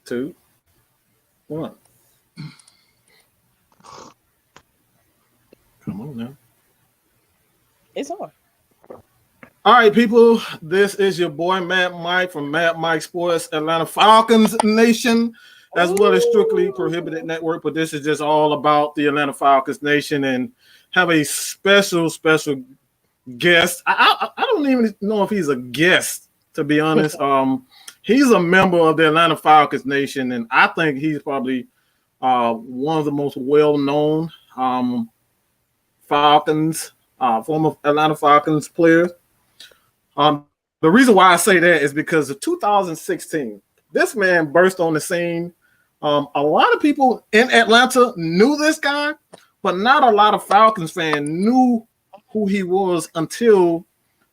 2, 1. Come on now. It's on. All right, people. This is your boy Mad Mike from Mad Mike Sports, Atlanta Falcons Nation, as well as Strictly Prohibited Network. But this is just all about the Atlanta Falcons Nation, and have a special guest. I don't even know if he's a guest, to be honest. He's a member of the Atlanta Falcons Nation, and I think he's probably one of the most well-known Falcons, former Atlanta Falcons players. The reason why I say that is because of 2016, this man burst on the scene. A lot of people in Atlanta knew this guy, but not a lot of Falcons fans knew who he was until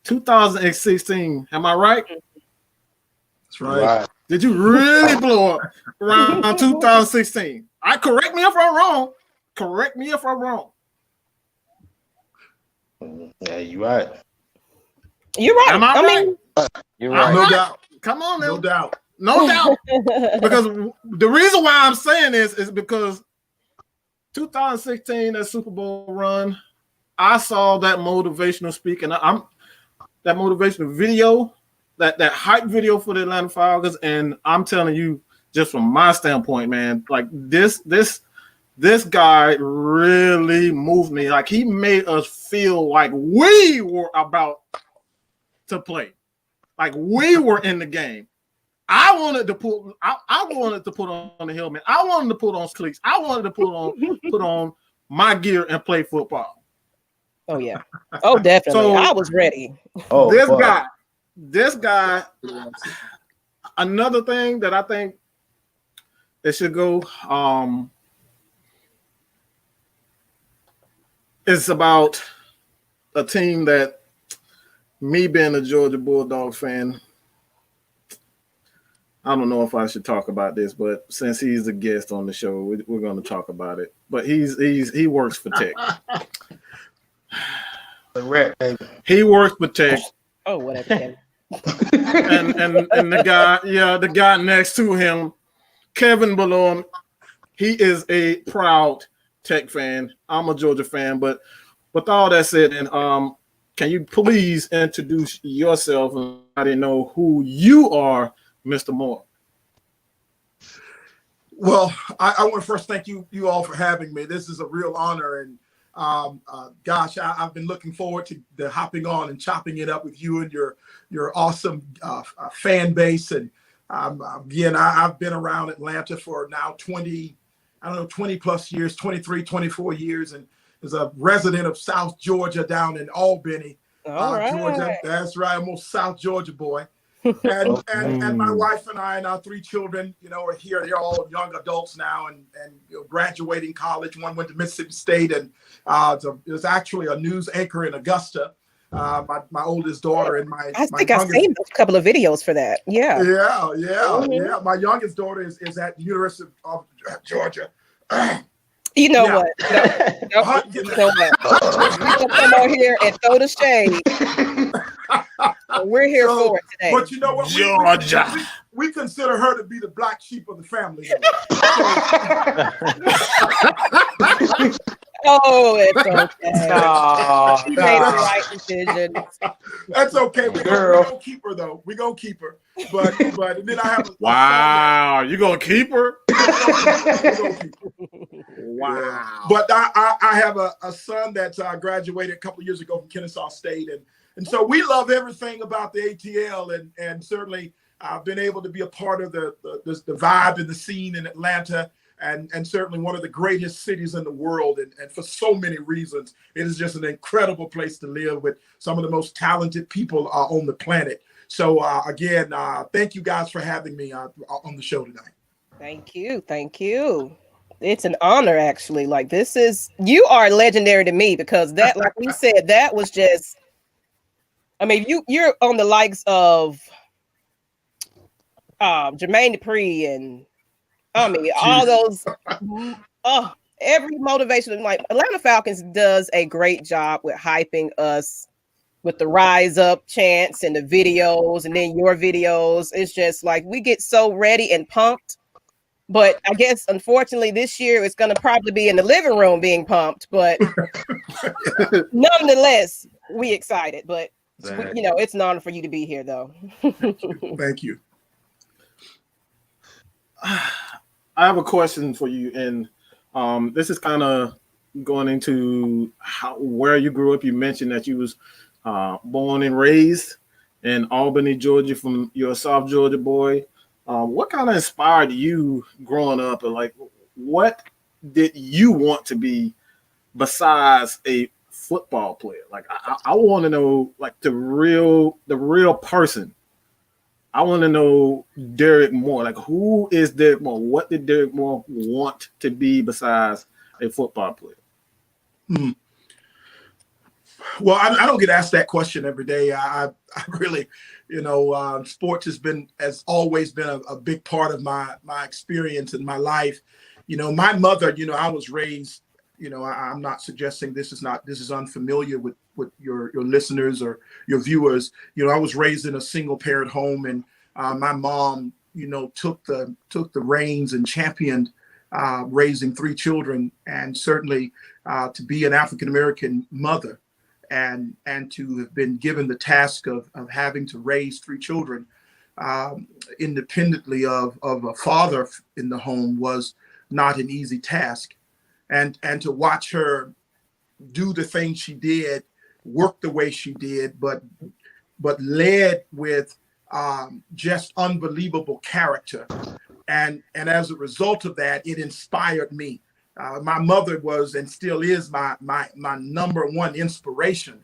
2016. Am I right? That's right. Did you really blow up around 2016? Correct me if I'm wrong. Correct me if I'm wrong. Yeah, you're right. You're right. Am I right? mean, You're right. No doubt. Come on, now. No doubt. No doubt. Because the reason why I'm saying this is because 2016, that Super Bowl run, I saw that motivational speaking. That motivational video, that hype video for the Atlanta Falcons, and I'm telling you, just from my standpoint, man, like this guy really moved me. Like, he made us feel like we were about to play, like we were in the game. I wanted to put on the helmet. I wanted to put on cleats. I wanted to put on my gear and play football. Oh yeah. Oh, definitely. So, I was ready. Oh, this guy. Another thing that I think it should go. It's about a team that, me being a Georgia Bulldogs fan, I don't know if I should talk about this, but since he's a guest on the show, we're going to talk about it. But he works for Tech. He works for Tech. Oh, whatever. and the guy next to him, Kevin below him, he is a proud Tech fan. I'm a Georgia fan, but with all that said, and can you please introduce yourself and I didn't know who you are, Mr. Moore? Well, I want to first thank you all for having me. This is a real honor, and gosh, I've been looking forward to the hopping on and chopping it up with you and your awesome fan base. And again, I've been around Atlanta for now 20 plus years, 23, 24 years, and as a resident of South Georgia down in Albany, Georgia. That's right, I'm a South Georgia boy. And my wife and I and our 3 children, are here. They're all young adults now and graduating college. One went to Mississippi State and was actually a news anchor in Augusta. My oldest daughter and I've seen a couple of videos for that. Yeah. Yeah. My youngest daughter is at the University of Georgia. You know what? No, you know what? We can come on here and throw the shade. We're here for it today. But you know what? Georgia. We consider her to be the black sheep of the family. Oh, it's okay. She made the right decision. That's okay. We're gonna keep her though. We're gonna keep her. But and then I have wow, you gonna keep her? Wow. But I have a son that graduated a couple of years ago from Kennesaw State, and so we love everything about the ATL, and certainly I've been able to be a part of the vibe and the scene in Atlanta. And certainly one of the greatest cities in the world. And for so many reasons, it is just an incredible place to live with some of the most talented people on the planet. So again, thank you guys for having me on the show tonight. Thank you. It's an honor, actually. Like, you are legendary to me because that, like we said, that was just, I mean, you're on the likes of Jermaine Dupri and all those, every motivation. Like, Atlanta Falcons does a great job with hyping us with the Rise Up chants and the videos, and then your videos. It's just like we get so ready and pumped But I guess, unfortunately, this year it's going to probably be in the living room being pumped. But nonetheless, we excited. But, it's an honor for you to be here, though. Thank you. I have a question for you. And this is kind of going into where you grew up. You mentioned that you was born and raised in Albany, Georgia, from you're a South Georgia boy. What kind of inspired you growing up, and like, what did you want to be besides a football player? Like, I want to know, like, the real person. I want to know Derrick Moore. Like, who is Derrick Moore? What did Derrick Moore want to be besides a football player? Well, I don't get asked that question every day. I really, sports has always been a big part of my experience in my life. My mother, I was raised, I'm not suggesting this is unfamiliar with your listeners or your viewers. I was raised in a single parent home, and my mom, took the reins and championed raising 3 children, and certainly to be an African-American mother and to have been given the task of having to raise 3 children independently of a father in the home was not an easy task. And to watch her do the things she did, work the way she did, but led with just unbelievable character. And as a result of that, it inspired me. My mother was and still is my number one inspiration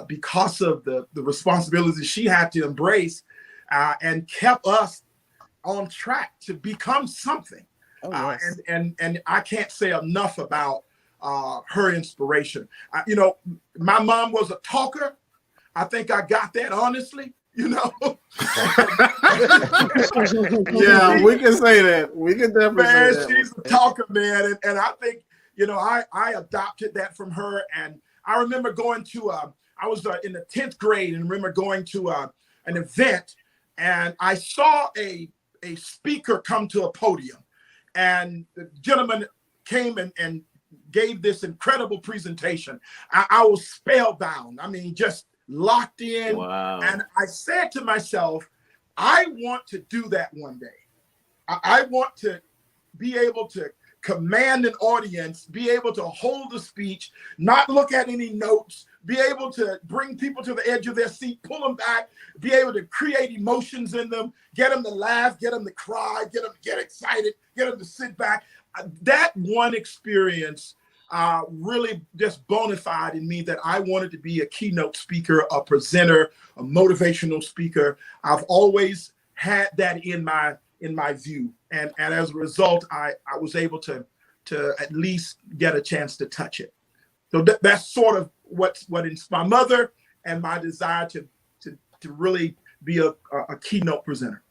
because of the responsibilities she had to embrace and kept us on track to become something. Oh, yes. And I can't say enough about her inspiration. My mom was a talker. I think I got that honestly. Yeah, we can say that. We can definitely say that. She's a talker, man. And I think, I adopted that from her. And I remember going to, I was in the 10th grade and remember going to an event, and I saw a speaker come to a podium, and the gentleman came and gave this incredible presentation. I was spellbound. I mean, just locked in. Wow. And I said to myself, I want to do that one day. I want to be able to command an audience, be able to hold a speech, not look at any notes, be able to bring people to the edge of their seat, pull them back, be able to create emotions in them, get them to laugh, get them to cry, get them to get excited, get them to sit back. That one experience really just bona fide in me that I wanted to be a keynote speaker, a presenter, a motivational speaker. I've always had that in my view, and as a result, I was able to at least get a chance to touch it. So that's sort of what inspired my mother and my desire to really be a keynote presenter.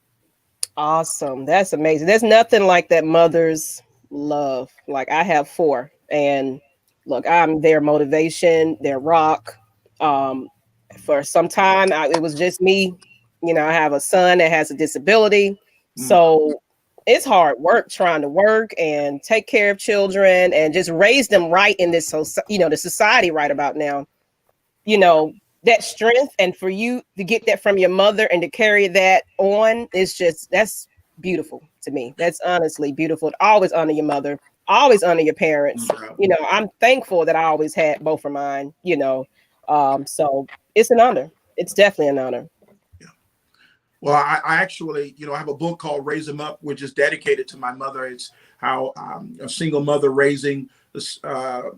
Awesome, that's amazing. There's nothing like that mother's love. Like, I have 4. And look, I'm their motivation, their rock. For some time, it was just me. I have a son that has a disability. So it's hard work trying to work and take care of children and just raise them right in this, the society right about now. That strength, and for you to get that from your mother and to carry that on that's beautiful to me. That's honestly beautiful. Always honor your mother. Always honor your parents. I'm thankful that I always had both of mine, so it's an honor. It's definitely an honor. Yeah. Well, I actually, I have a book called Raise 'Em Up, which is dedicated to my mother. It's how a single mother raising, a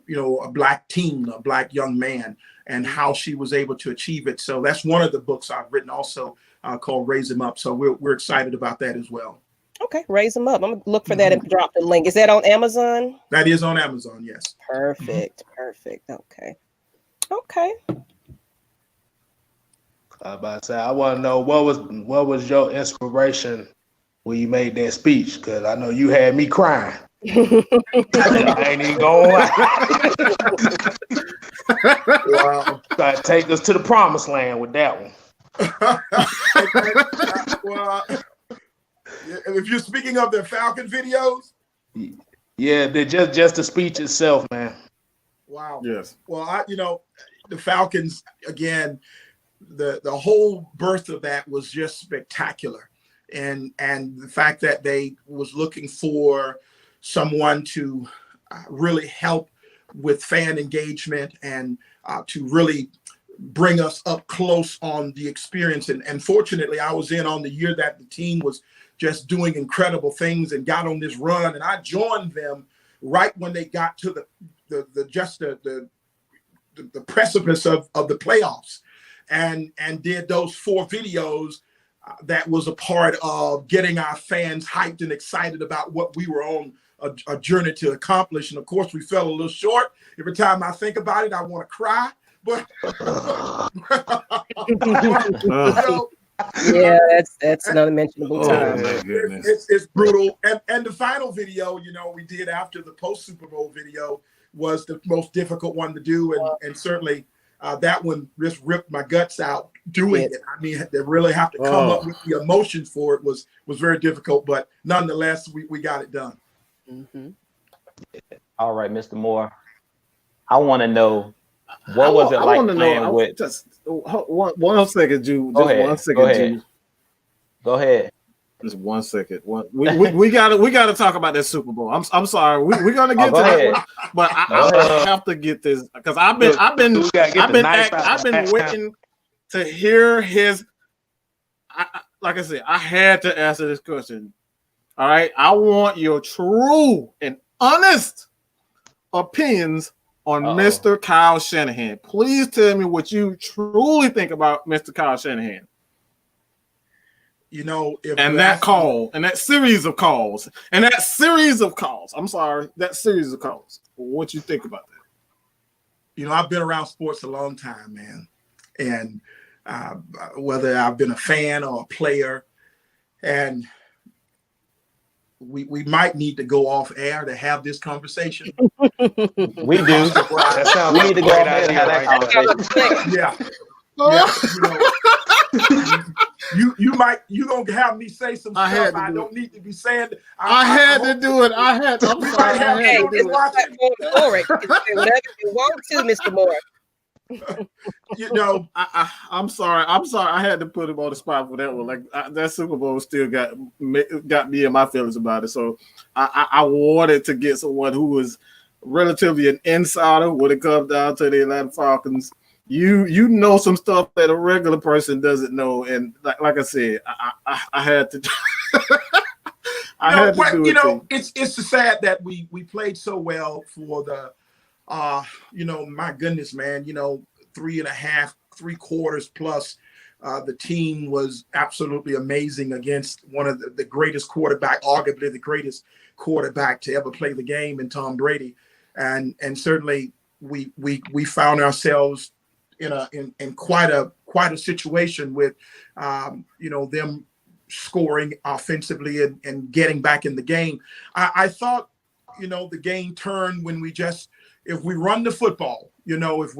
black teen, a black young man, and how she was able to achieve it. So that's one of the books I've written also called Raise 'Em Up. So we're excited about that as well. Okay, Raise them up. I'm gonna look for that and drop the link. Is that on Amazon? That is on Amazon, yes. Perfect. Perfect. Okay. I about to say, I want to know what was your inspiration when you made that speech? Because I know you had me crying. I ain't even going to lie. Wow. Try to take us to the promised land with that one. Well, If you're speaking of the Falcon videos, yeah, just the speech itself, man. wow. Yes. Well, the Falcons again. The whole birth of that was just spectacular, and the fact that they was looking for someone to really help with fan engagement and to really bring us up close on the experience. And fortunately, I was in on the year that the team was just doing incredible things and got on this run, and I joined them right when they got to the precipice of the playoffs. And did those 4 videos that was a part of getting our fans hyped and excited about what we were on a journey to accomplish. And of course, we fell a little short. Every time I think about it, I want to cry. But yeah, that's an unmentionable time. It's brutal. And the final video, we did after the post Super Bowl video was the most difficult one to do, and certainly. That one just ripped my guts out doing it. I mean, they really have to come up with the emotions for it was very difficult, but nonetheless, we got it done. Mm-hmm. All right, Mr. Moore. I want to know what was it like playing with. Just one second, Jude. Go ahead. 1 second, Jude. Go ahead. Just 1 second. We gotta talk about that Super Bowl. I'm sorry. We're gonna get to that one, but I have to get this because I've been waiting to hear his. Like I said, I had to answer this question. All right, I want your true and honest opinions on Mr. Kyle Shanahan. Please tell me what you truly think about Mr. Kyle Shanahan. That series of calls. I'm sorry, that series of calls. What you think about that? I've been around sports a long time, man. And whether I've been a fan or a player, and we might need to go off air to have this conversation. We do. That sounds we need to go off air to have that conversation. Yeah. You gonna have me say some stuff I don't need to be saying. I had to do it. I'm sorry. Hey, whatever you want to, Mr. Moore. I'm sorry. I had to put him on the spot for that one. Like that Super Bowl still got me in my feelings about it. So I wanted to get someone who was relatively an insider when it comes down to the Atlanta Falcons. You know some stuff that a regular person doesn't know, and like I said, I had to. It's sad that we played so well for the, my goodness, man, 3.5, 3 quarters plus. The team was absolutely amazing against one of the greatest quarterback, arguably the greatest quarterback to ever play the game in Tom Brady, and certainly we found ourselves in quite a situation with them scoring offensively and getting back in the game. I thought the game turned when if we run the football, if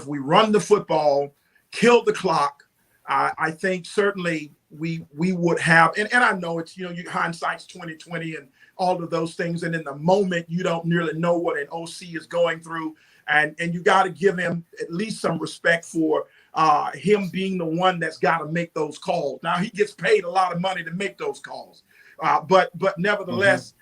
we run the football, kill the clock, I think certainly we would have, and I know it's hindsight's 20/20 and all of those things, and in the moment you don't nearly know what an OC is going through. And you got to give him at least some respect for him being the one that's got to make those calls. Now, he gets paid a lot of money to make those calls. But nevertheless,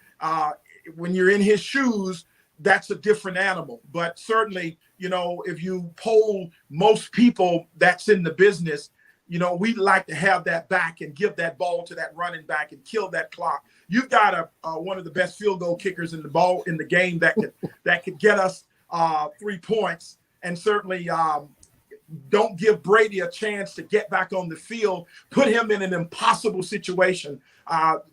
when you're in his shoes, that's a different animal. But certainly, if you poll most people that's in the business, we'd like to have that back and give that ball to that running back and kill that clock. You've got one of the best field goal kickers in the game that could get us 3 points, and certainly don't give Brady a chance to get back on the field, put him in an impossible situation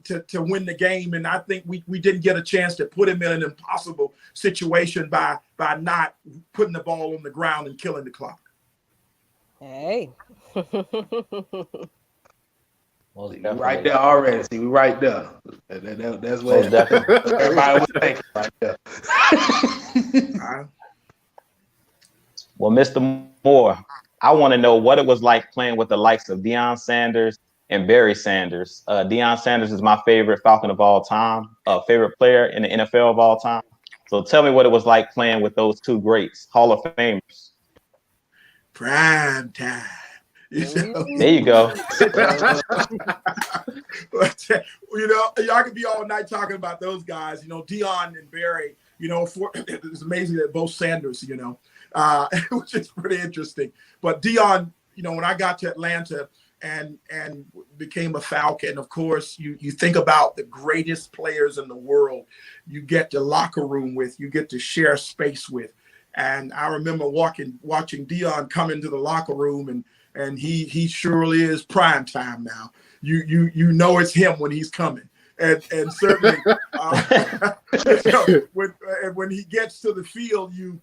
to win the game. And I think we didn't get a chance to put him in an impossible situation by not putting the ball on the ground and killing the clock. Hey. Right there already. See, we right there. That's what everybody was thinking right there. Well, Mr. Moore, I want to know what it was like playing with the likes of Deion Sanders, and Barry Sanders. Deion Sanders is my favorite Falcon of all time, favorite player in the NFL of all time. So tell me what it was like playing with those two greats, Hall of Famers. Prime time. There you go. Y'all could be all night talking about those guys. Deion and Barry. It's amazing that both Sanders. Which is pretty interesting. But Deion, when I got to Atlanta and became a Falcon, of course, you think about the greatest players in the world. You get the locker room with, you get to share space with. And I remember watching Deion come into the locker room, and he surely is prime time now. You know it's him when he's coming. And certainly when he gets to the field, you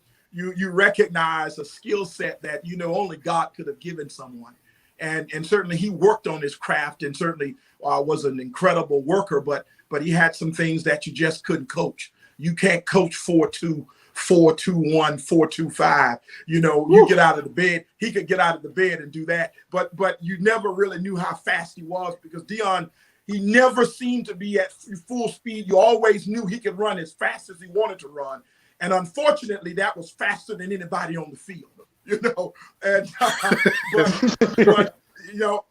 recognize a skill set that only God could have given someone. And certainly he worked on his craft, and certainly was an incredible worker, but he had some things that you just couldn't coach. You can't coach 4-2, 4-2-1, 4-2-5. You get out of the bed. He could get out of the bed and do that, but you never really knew how fast he was, because Deion, he never seemed to be at full speed. You always knew he could run as fast as he wanted to run, and unfortunately, that was faster than anybody on the field. And but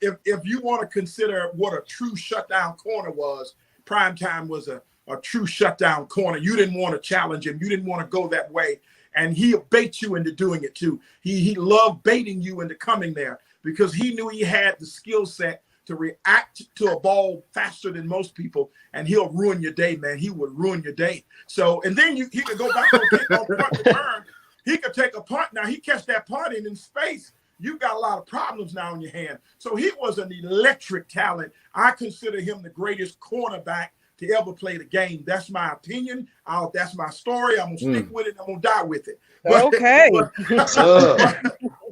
if you want to consider what a true shutdown corner was, Primetime was a true shutdown corner. You didn't want to challenge him. You didn't want to go that way. And he'll bait you into doing it too. He loved baiting you into coming there, because he knew he had the skill set to react to a ball faster than most people, and he'll ruin your day, man. He would ruin your day. So, and then he could go back on punt return. He could take a punt. Now, he catch that punt in space. You've got a lot of problems now on your hand. So he was an electric talent. I consider him the greatest cornerback to ever play the game. That's my opinion. That's my story. I'm going to stick with it. I'm going to die with it. Okay.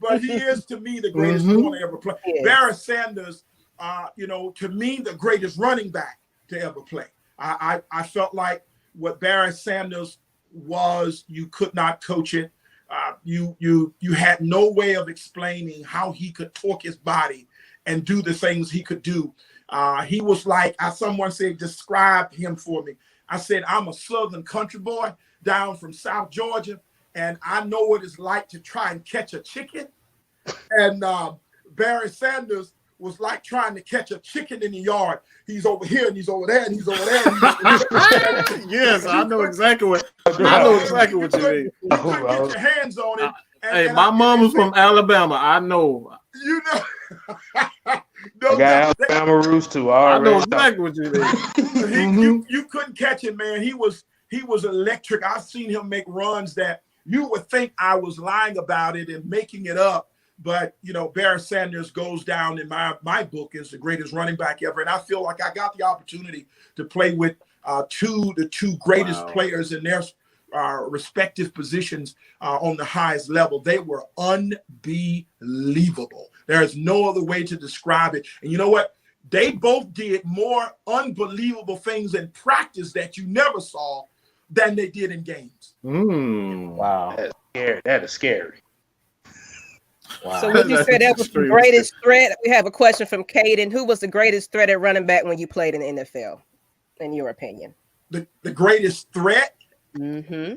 But he is, to me, the greatest corner ever play. Yes. Barry Sanders, to me, the greatest running back to ever play. I felt like what Barry Sanders was, you could not coach it. You had no way of explaining how he could torque his body and do the things he could do. He was like, someone said, describe him for me. I said, I'm a Southern country boy down from South Georgia, and I know what it's like to try and catch a chicken. And Barry Sanders was like trying to catch a chicken in the yard. He's over here and he's over there and he's over there. And he's over there. Yes, I know exactly what you mean. You couldn't get your hands on it. Hey, my mom was from Alabama. I know. I got Alabama roots too. I know exactly what you mean. You couldn't catch him, man. He was electric. I've seen him make runs that you would think I was lying about it and making it up. But, Barry Sanders goes down in my book as the greatest running back ever. And I feel like I got the opportunity to play with the two greatest players in their respective positions on the highest level. They were unbelievable. There is no other way to describe it. And you know what? They both did more unbelievable things in practice that you never saw than they did in games. Wow. That is scary. Wow. So would you say that was the greatest threat? We have a question from Caden. Who was the greatest threat at running back when you played in the NFL, in your opinion? The greatest threat? Mm-hmm.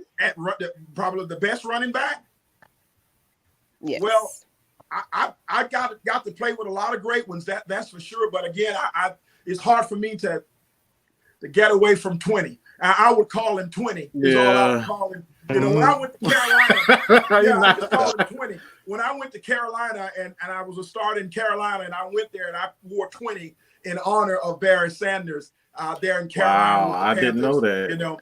Probably the best running back? Yes. Well, I got to play with a lot of great ones, that's for sure. But again, it's hard for me to get away from 20. I would call him 20. Is all I would call him. When I went to Carolina, I just called him 20. When I went to Carolina and I was a starter in Carolina, and I went there and I wore 20 in honor of Barry Sanders there in Carolina. Wow, I didn't know that.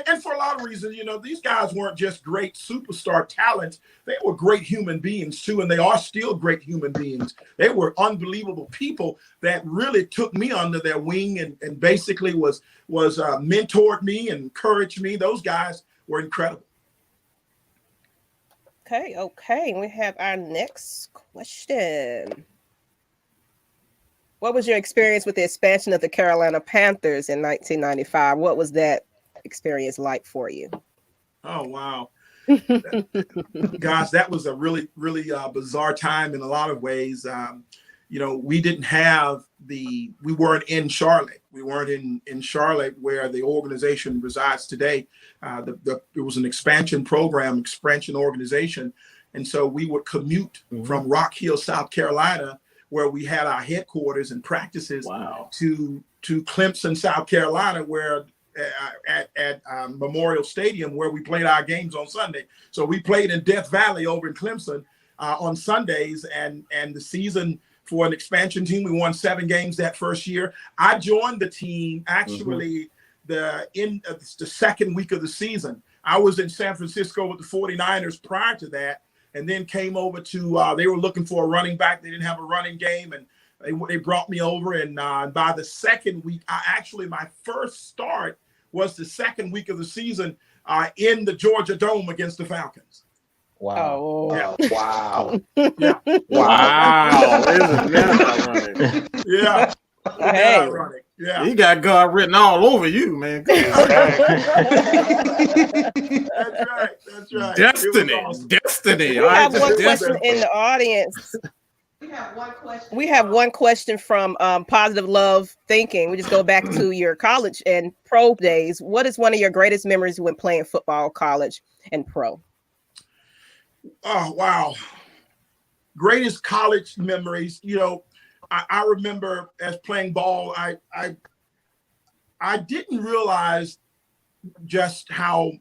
And for a lot of reasons, these guys weren't just great superstar talents. They were great human beings too, and they are still great human beings. They were unbelievable people that really took me under their wing and basically was mentored me and encouraged me. Those guys were incredible. Okay. We have our next question. What was your experience with the expansion of the Carolina Panthers in 1995? What was that experience like for you? Oh, wow. Gosh, that was a really, really bizarre time in a lot of ways. we didn't have we weren't in Charlotte. We weren't in Charlotte where the organization resides today. It was an expansion organization. And so we would commute from Rock Hill, South Carolina, where we had our headquarters and practices, to Clemson, South Carolina, where at Memorial Stadium, where we played our games on Sunday. So we played in Death Valley over in Clemson on Sundays, and the season for an expansion team, we won 7 games that first year. I joined the team actually the second week of the season. I was in San Francisco with the 49ers prior to that, and then came over to they were looking for a running back. They didn't have a running game, and they brought me over. And by the second week, my first start was the second week of the season in the Georgia Dome against the Falcons. Wow. Oh. Yeah. Wow. Yeah. Wow. Isn't that ironic? Yeah. Hey. Ironic. Yeah. You got God written all over you, man. That's right. That's right. Destiny. It was awesome. Destiny. We All have right, one just question destiny. in the audience. We have one question from Positive Love Thinking. We just go back to your college and pro days. What is one of your greatest memories when playing football, college, and pro? Oh, wow. Greatest college memories. I remember as playing ball, I didn't realize just how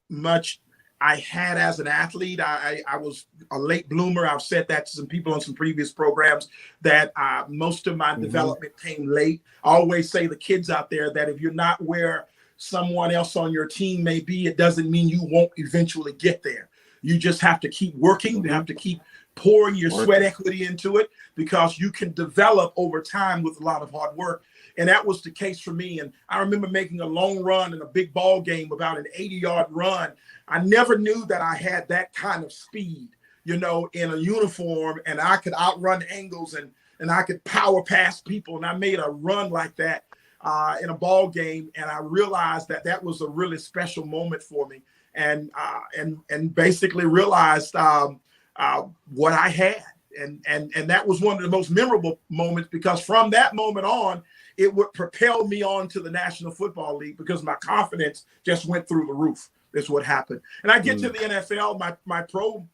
much I had as an athlete. I was a late bloomer. I've said that to some people on some previous programs, that most of my development came late. I always say the kids out there that if you're not where someone else on your team may be, it doesn't mean you won't eventually get there. You just have to keep working. You have to keep pouring your sweat equity into it, because you can develop over time with a lot of hard work. And that was the case for me. And I remember making a long run in a big ball game, about an 80-yard run. I never knew that I had that kind of speed, in a uniform, and I could outrun angles and I could power past people. And I made a run like that in a ball game. And I realized that was a really special moment for me. And basically realized what I had. And that was one of the most memorable moments, because from that moment on, it would propel me on to the National Football League, because my confidence just went through the roof. Is what happened. And I get to the NFL, my pro,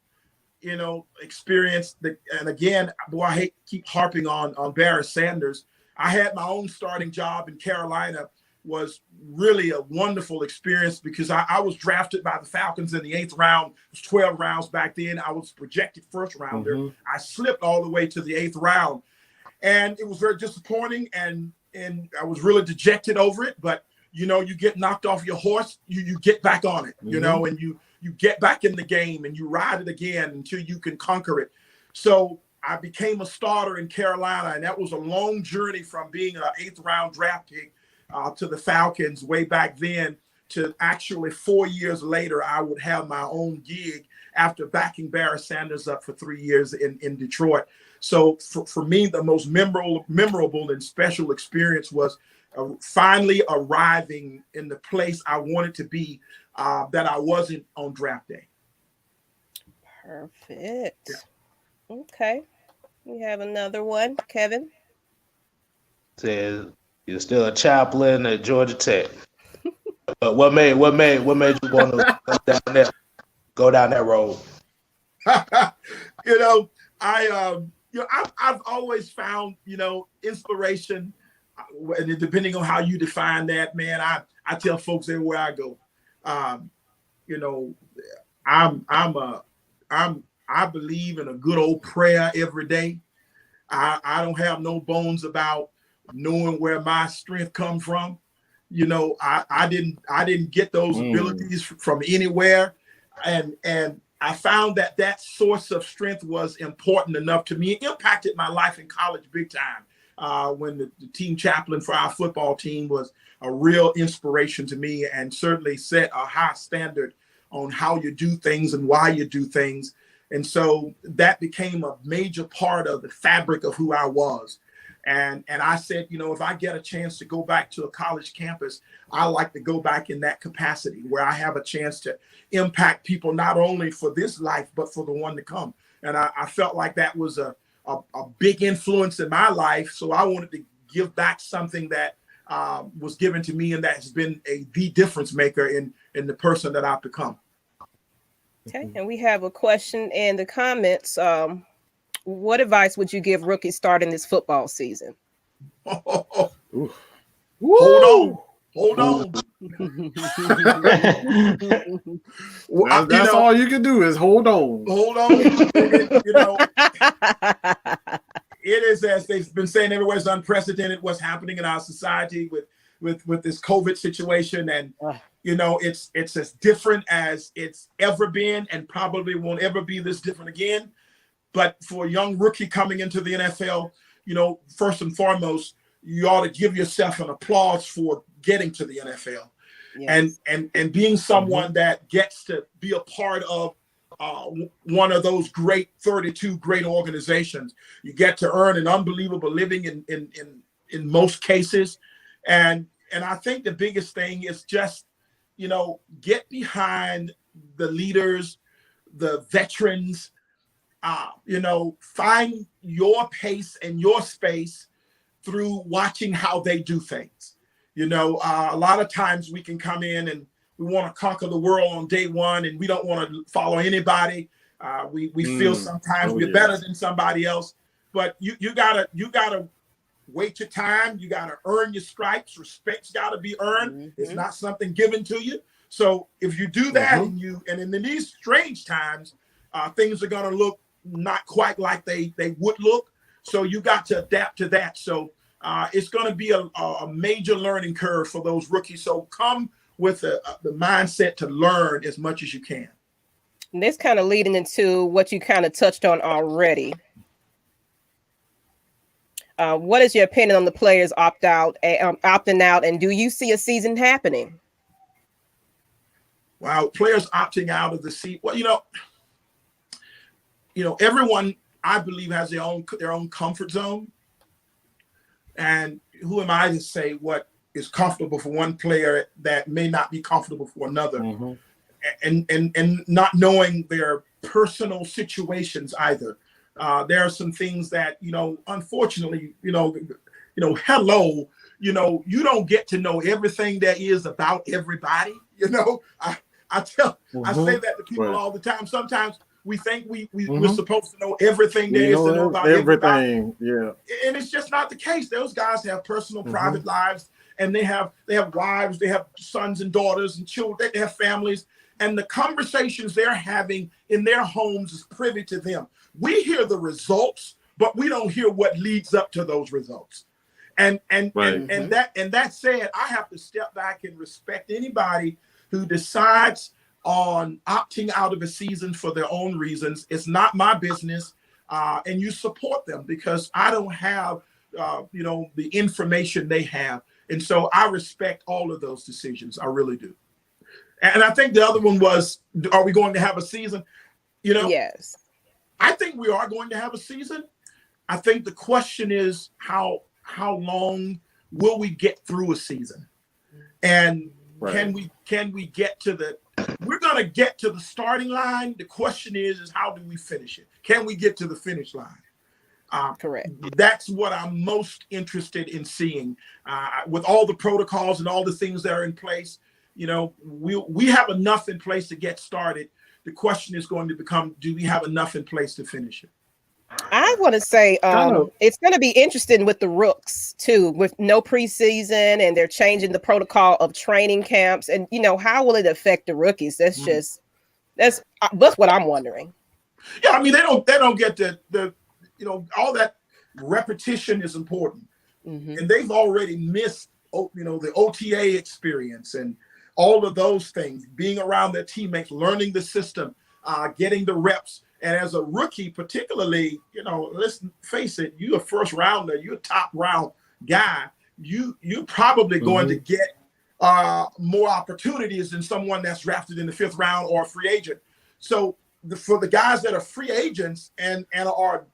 experience. And again, boy, I hate to keep harping on Barry Sanders. I had my own starting job in Carolina. Was really a wonderful experience, because I was drafted by the Falcons in the 8th round. It was 12 rounds back then. I was projected first rounder. I slipped all the way to the 8th round, and it was very disappointing, and I was really dejected over it. But you get knocked off your horse, you get back on it, and you get back in the game, and you ride it again until you can conquer it. So I became a starter in Carolina, and that was a long journey from being an 8th round draft pick to the Falcons way back then, to actually 4 years later, I would have my own gig after backing Barry Sanders up for 3 years in Detroit. So for me, the most memorable and special experience was finally arriving in the place I wanted to be, that I wasn't on draft day. Perfect. Yeah. Okay. We have another one, Kevin. Says you're still a chaplain at Georgia Tech. But what made you want to go down that road? I've always found inspiration, and depending on how you define that, man, I tell folks everywhere I go, I believe in a good old prayer every day. I don't have no bones about knowing where my strength come from. I didn't get those abilities from anywhere, and I found that source of strength was important enough to me. It impacted my life in college big time. When the team chaplain for our football team was a real inspiration to me, and certainly set a high standard on how you do things and why you do things. And so that became a major part of the fabric of who I was. And I said, if I get a chance to go back to a college campus, I like to go back in that capacity where I have a chance to impact people, not only for this life, but for the one to come. And I felt like that was a a big influence in my life. So I wanted to give back something that was given to me, and that has been the difference maker in the person that I've become. Okay, and we have a question in the comments. What advice would you give rookies starting this football season? Hold on. That's all you can do is hold on. Hold on. It is, as they've been saying everywhere, it's unprecedented what's happening in our society with this COVID situation. And, it's as different as it's ever been, and probably won't ever be this different again. But for a young rookie coming into the NFL, first and foremost, you ought to give yourself an applause for getting to the NFL. Yes. and being someone that gets to be a part of one of those great 32 great organizations. You get to earn an unbelievable living in most cases. And I think the biggest thing is just, get behind the leaders, the veterans, find your pace and your space through watching how they do things. A lot of times we can come in and we want to conquer the world on day one, and we don't want to follow anybody. We feel sometimes we're better than somebody else, but you gotta wait your time. You gotta earn your stripes. Respect's gotta be earned. It's not something given to you. So if you do that, and in these strange times, things are gonna look not quite like they would look. So you got to adapt to that. So it's going to be a major learning curve for those rookies. So come with the mindset to learn as much as you can. And this kind of leading into what you kind of touched on already. What is your opinion on the players opting out, and do you see a season happening? Wow, players opting out of the season. Well, everyone, I believe, has their own comfort zone. And who am I to say what is comfortable for one player that may not be comfortable for another? And not knowing their personal situations either. There are some things that, unfortunately, hello, you don't get to know everything there is about everybody. I say that to people all the time. Sometimes we think we're supposed to know everything there is to know about everything. Yeah. And it's just not the case. Those guys have personal, private lives, and they have wives, they have sons and daughters and children, they have families, and the conversations they're having in their homes is privy to them. We hear the results, but we don't hear what leads up to those results. And that said, I have to step back and respect anybody who decides on opting out of a season for their own reasons. It's not my business, and you support them, because I don't have, the information they have. And so I respect all of those decisions. I really do. And I think the other one was, are we going to have a season? Yes. I think we are going to have a season. I think the question is how long will we get through a season? And can we get to we're going to get to the starting line. The question is how do we finish it? Can we get to the finish line? Correct. That's what I'm most interested in seeing, with all the protocols and all the things that are in place. We have enough in place to get started. The question is going to become, do we have enough in place to finish it? I want to say it's going to be interesting with the rooks too, with no preseason, and they're changing the protocol of training camps, and how will it affect the rookies? That's what I'm wondering. Yeah, I mean they don't get the all that repetition is important, and they've already missed the OTA experience and all of those things, being around their teammates, learning the system, getting the reps. And as a rookie, particularly, let's face it, you're a first rounder, you're a top round guy. You're probably going to get more opportunities than someone that's drafted in the 5th round or a free agent. So for the guys that are free agents and are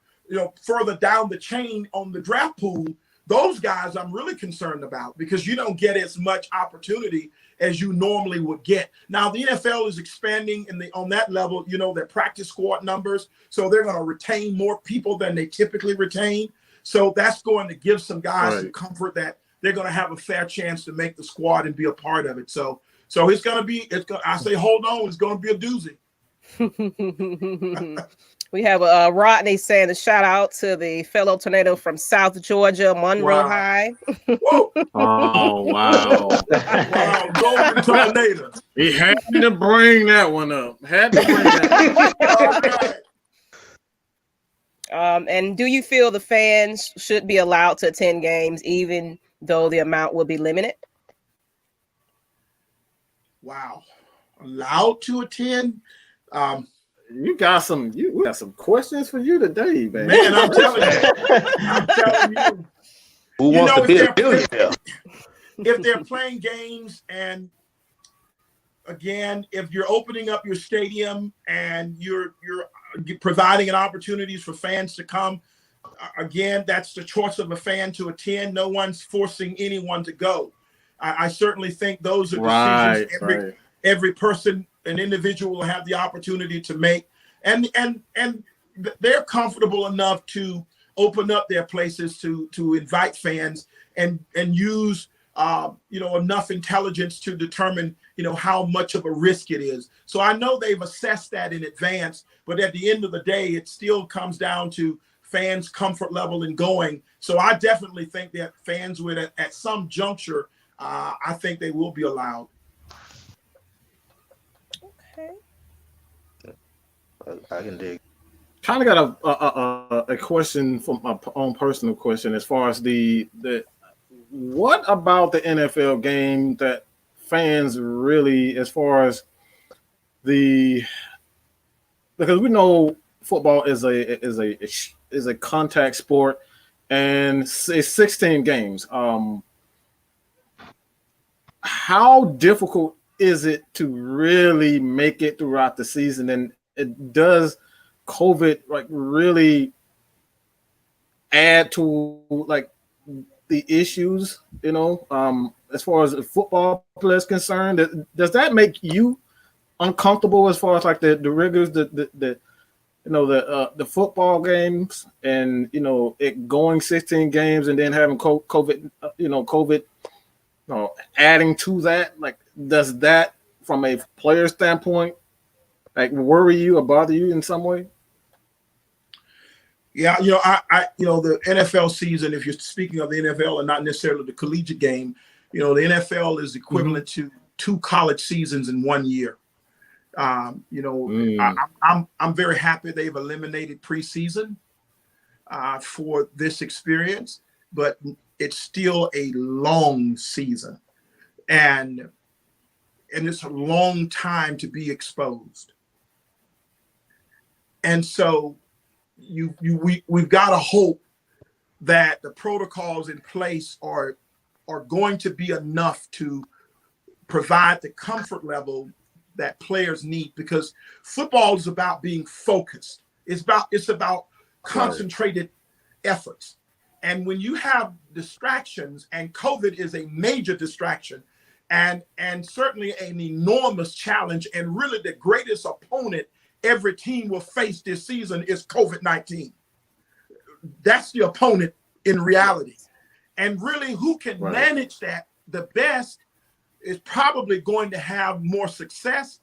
further down the chain on the draft pool, those guys I'm really concerned about because you don't get as much opportunity as you normally would get. Now the NFL is expanding on that level, their practice squad numbers. So they're going to retain more people than they typically retain. So that's going to give some guys some comfort that they're going to have a fair chance to make the squad and be a part of it. So it's going to be, I say, hold on, it's going to be a doozy. We have Rodney saying a shout out to the fellow tornado from South Georgia, Monroe High. Oh, wow. Wow, golden tornado. He had to bring that one up. And do you feel the fans should be allowed to attend games even though the amount will be limited? Wow. Allowed to attend? We got some questions for you today, man. Man, I'm telling you. Who wants to be a billionaire? If they're playing games, and again, if you're opening up your stadium and you're providing an opportunities for fans to come, again, that's the choice of a fan to attend. No one's forcing anyone to go. I certainly think those are decisions every person, an individual, will have the opportunity to make, and they're comfortable enough to open up their places to invite fans and use enough intelligence to determine how much of a risk it is. So I know they've assessed that in advance, but at the end of the day, it still comes down to fans' comfort level in going. So I definitely think that fans would at some juncture, I think they will be allowed. Okay. I can dig. Kind of got a question from my own personal question as far as the what about the NFL game that fans really, as far as because we know football is a contact sport and it's 16 games. How difficult is it to really make it throughout the season, and does COVID really add to the issues, as far as the football player is concerned? Does that make you uncomfortable as far as the rigors, the football games, and it going 16 games and then having COVID, COVID, adding to that? Does that, from a player standpoint, worry you or bother you in some way? Yeah, the NFL season, if you're speaking of the NFL and not necessarily the collegiate game, the NFL is equivalent to 2 college seasons in 1 year. I'm very happy they've eliminated preseason for this experience, but it's still a long season, and it's a long time to be exposed. And so we've got to hope that the protocols in place are going to be enough to provide the comfort level that players need, because football is about being focused. It's about concentrated efforts. And when you have distractions, and COVID is a major distraction and certainly an enormous challenge, and really the greatest opponent every team will face this season is COVID-19. That's the opponent in reality. And really, who can manage that the best is probably going to have more success,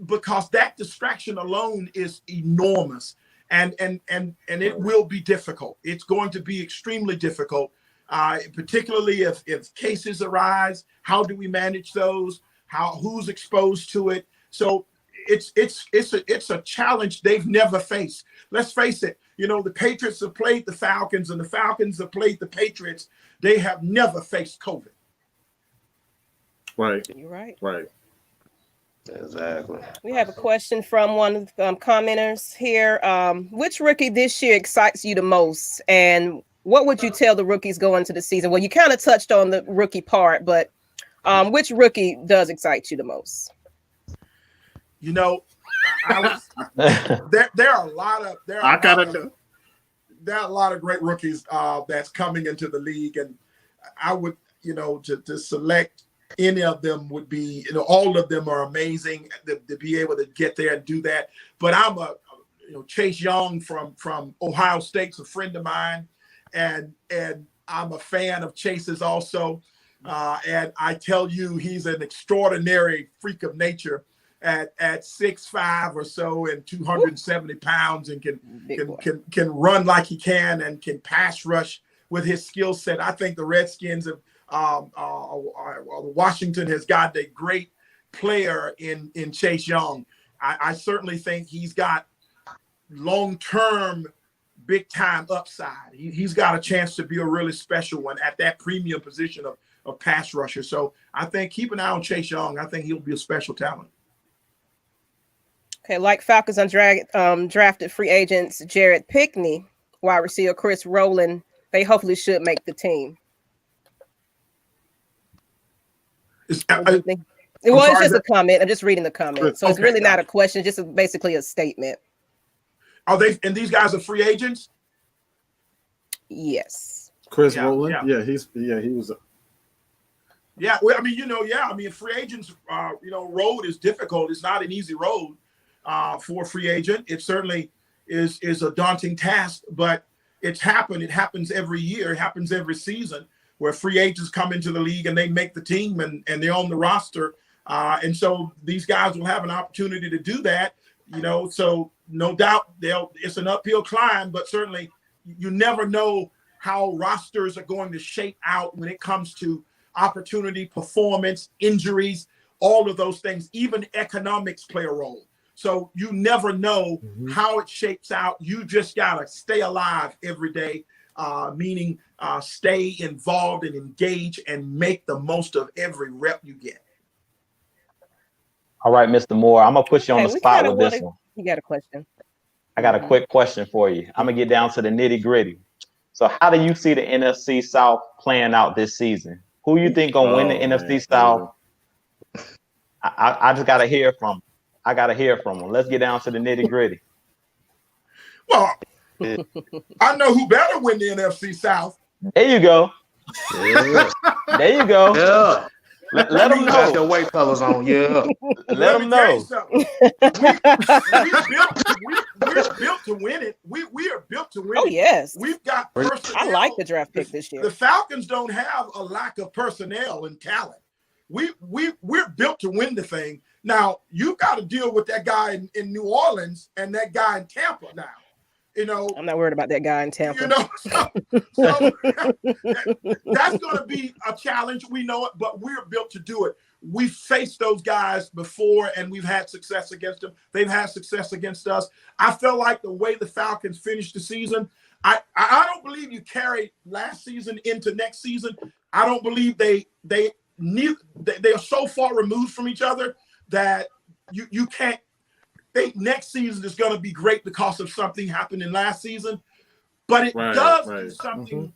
because that distraction alone is enormous. And it will be difficult. It's going to be extremely difficult, particularly if cases arise. How do we manage those? Who's exposed to it? So it's a challenge they've never faced. Let's face it. The Patriots have played the Falcons, and the Falcons have played the Patriots. They have never faced COVID. Right. You're right. Right. Exactly. We have a question from one of the commenters here. Which rookie this year excites you the most, and what would you tell the rookies going into the season? Well, you kind of touched on the rookie part, but which rookie does excite you the most? There are a lot of there are a lot of great rookies that's coming into the league, and I would, to select any of them would be, all of them are amazing to be able to get there and do that. But I'm Chase Young from Ohio State's a friend of mine, and I'm a fan of Chase's also. And I tell you, he's an extraordinary freak of nature at 6'5" or so and 270 pounds, and can run like he can and can pass rush with his skill set. I think the Redskins have Washington has got a great player in Chase Young. I certainly think he's got long-term big-time upside. He's got a chance to be a really special one at that premium position of pass rusher. So I think keep an eye on Chase Young. I think he'll be a special talent. Okay, like Falcons drafted free agents Jared Pickney, wide receiver Chris Rowland, they hopefully should make the team. It's just a comment. I'm just reading the comment. So it's really not a question, just basically a statement. Are they? And these guys are free agents? Yes. Chris Rowland? Yeah, he was. Yeah, well, free agents, road is difficult. It's not an easy road for a free agent. It certainly is a daunting task, but it's happened. It happens every year. It happens every season where free agents come into the league and they make the team and they're on the roster. And so these guys will have an opportunity to do that, so no doubt it's an uphill climb, but certainly you never know how rosters are going to shape out when it comes to opportunity, performance, injuries, all of those things. Even economics play a role. So you never know how it shapes out. You just got to stay alive every day, meaning stay involved and engage and make the most of every rep you get. All right, Mr. Moore, I'm going to put you on the spot with this one. You got a question? I got a quick question for you. I'm going to get down to the nitty gritty. So how do you see the NFC South playing out this season? Who you think going to win the NFC South? I just got to hear from them. Let's get down to the nitty gritty. Well, I know who better win the NFC South. There you go. Yeah. There you go. Yeah. Let them know. Your weight colors on. Yeah. Let them know. We're built to win it. We are built to win it. Oh, yes. We've got personnel. I like the draft pick this year. The Falcons don't have a lack of personnel and talent. We're built to win the thing. Now, you've got to deal with that guy in New Orleans and that guy in Tampa now. I'm not worried about that guy in Tampa. So that's going to be a challenge. We know it, but we're built to do it. We've faced those guys before, and we've had success against them. They've had success against us. I felt like the way the Falcons finished the season, I don't believe you carried last season into next season. I don't believe they are so far removed from each other that you can't think next season is going to be great because of something happening last season, but it does do something.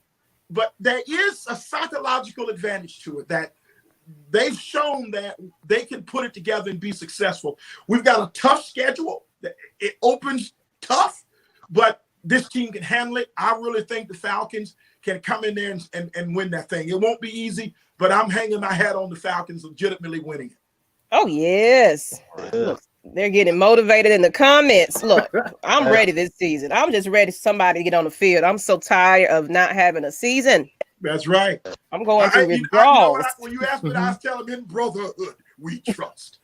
But there is a psychological advantage to it that they've shown that they can put it together and be successful. We've got a tough schedule. It opens tough, but this team can handle it. I really think the Falcons can come in there and win that thing. It won't be easy, but I'm hanging my hat on the Falcons legitimately winning it. Oh, yes. Look, they're getting motivated in the comments. Look, I'm ready this season. I'm just ready for somebody to get on the field. I'm so tired of not having a season. That's right. I'm going through withdrawals. When you asked me, I was telling them, in brotherhood, we trust.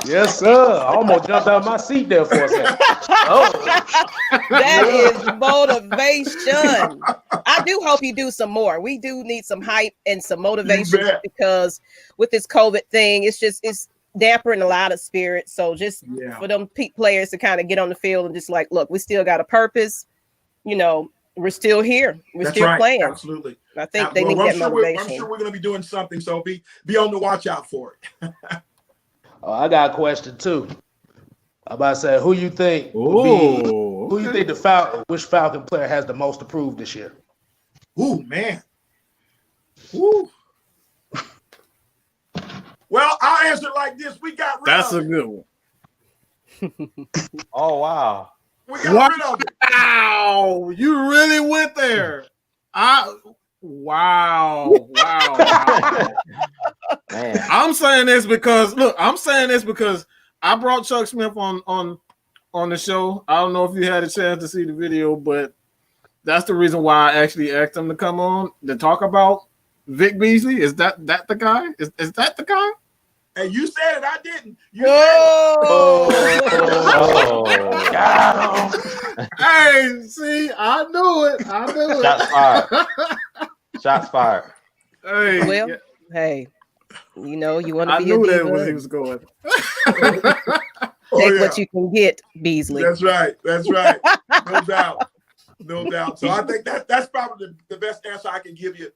Yes, sir. I almost jumped out of my seat there for a second. That is motivation. I do hope you do some more. We do need some hype and some motivation because with this COVID thing, it's dampering a lot of spirit. So just for them players to kind of get on the field and just like, look, we still got a purpose. We're still here. We're still playing. Absolutely. I think they need that motivation. I'm sure we're going to be doing something. So be on the watch out for it. I got a question too. I'm about to say, who you think which Falcon player has the most to prove this year? Ooh, man. Ooh. Well, I'll answer it like this. We got rid That's of a good one. Oh, wow. We got rid of it. Wow, you really went there. Wow. Man, I'm saying this because I brought Chuck Smith on the show. I don't know if you had a chance to see the video, but that's the reason why I actually asked him to come on to talk about Vic Beasley. Is that the guy? Is that the guy? And you said it, I didn't. You Got him. Hey, see, I knew it. shots fired. Shots fired. Hey, Well, yeah, hey, you know, you want to I be knew a that diva. where he was going. Take what you can get, Beasley. That's right. No doubt. So I think that's probably the best answer I can give you.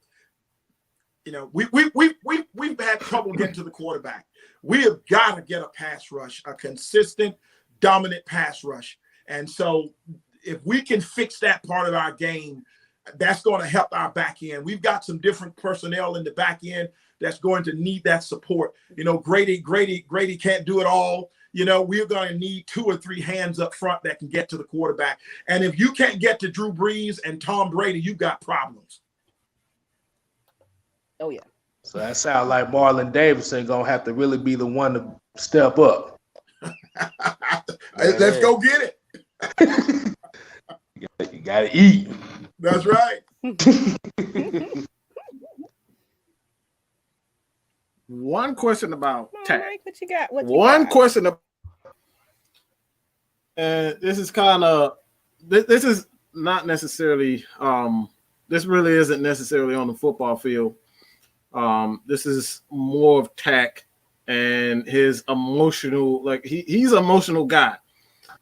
You know, we've had trouble getting to the quarterback. We have got to get a pass rush, a consistent, dominant pass rush. And so if we can fix that part of our game, that's going to help our back end. We've got some different personnel in the back end that's going to need that support. You know, Grady can't do it all. You know, we're going to need 2 or 3 hands up front that can get to the quarterback. And if you can't get to Drew Brees and Tom Brady, you've got problems. Oh, yeah. So that sounds like Marlon Davidson gonna have to really be the one to step up. Let's go get it. You gotta eat. That's right. One question about tech. Mike, what you got? One question. And this is kind of this is not necessarily this really isn't necessarily on the football field. This is more of Tech and his emotional, like he's an emotional guy.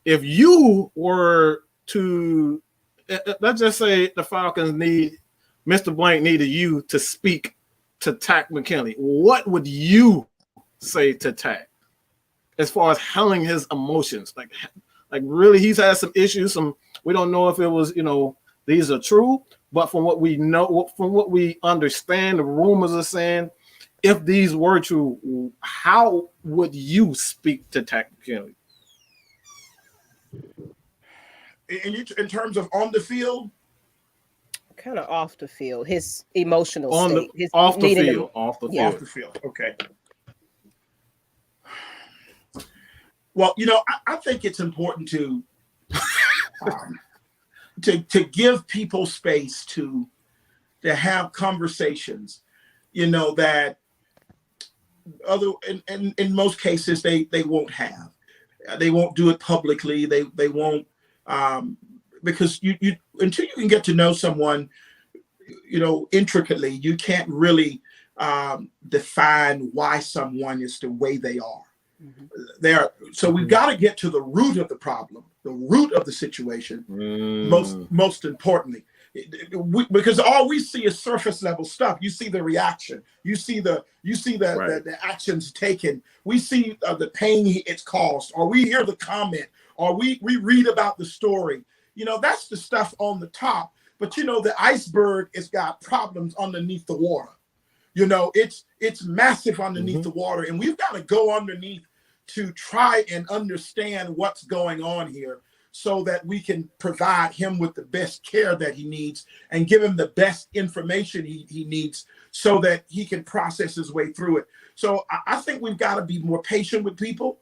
If you were to, let's just say the Falcons need, Mr. Blank needed you to speak to Tack McKinley, what would you say to Tack as far as handling his emotions? Like really, he's had some issues. We don't know if it was, these are true. But from what we know, from what we understand, the rumors are saying, if these were true, how would you speak to Tack McKinley? In terms of on the field? Kind of off the field, his emotional state. Off the field. Okay. Well, I think it's important to give people space to have conversations, that in most cases they won't have. They won't do it publicly. They won't because you until you can get to know someone, intricately, you can't really define why someone is the way they are. Mm-hmm. So we've got to get to the root of the problem, the root of the situation. Most importantly, because all we see is surface level stuff. You see the reaction. You see the actions taken. We see the pain it's caused, or we hear the comment, or we read about the story. That's the stuff on the top. But the iceberg has got problems underneath the water. It's massive underneath the water, and we've got to go underneath to try and understand what's going on here so that we can provide him with the best care that he needs and give him the best information he needs so that he can process his way through it. So I think we've got to be more patient with people,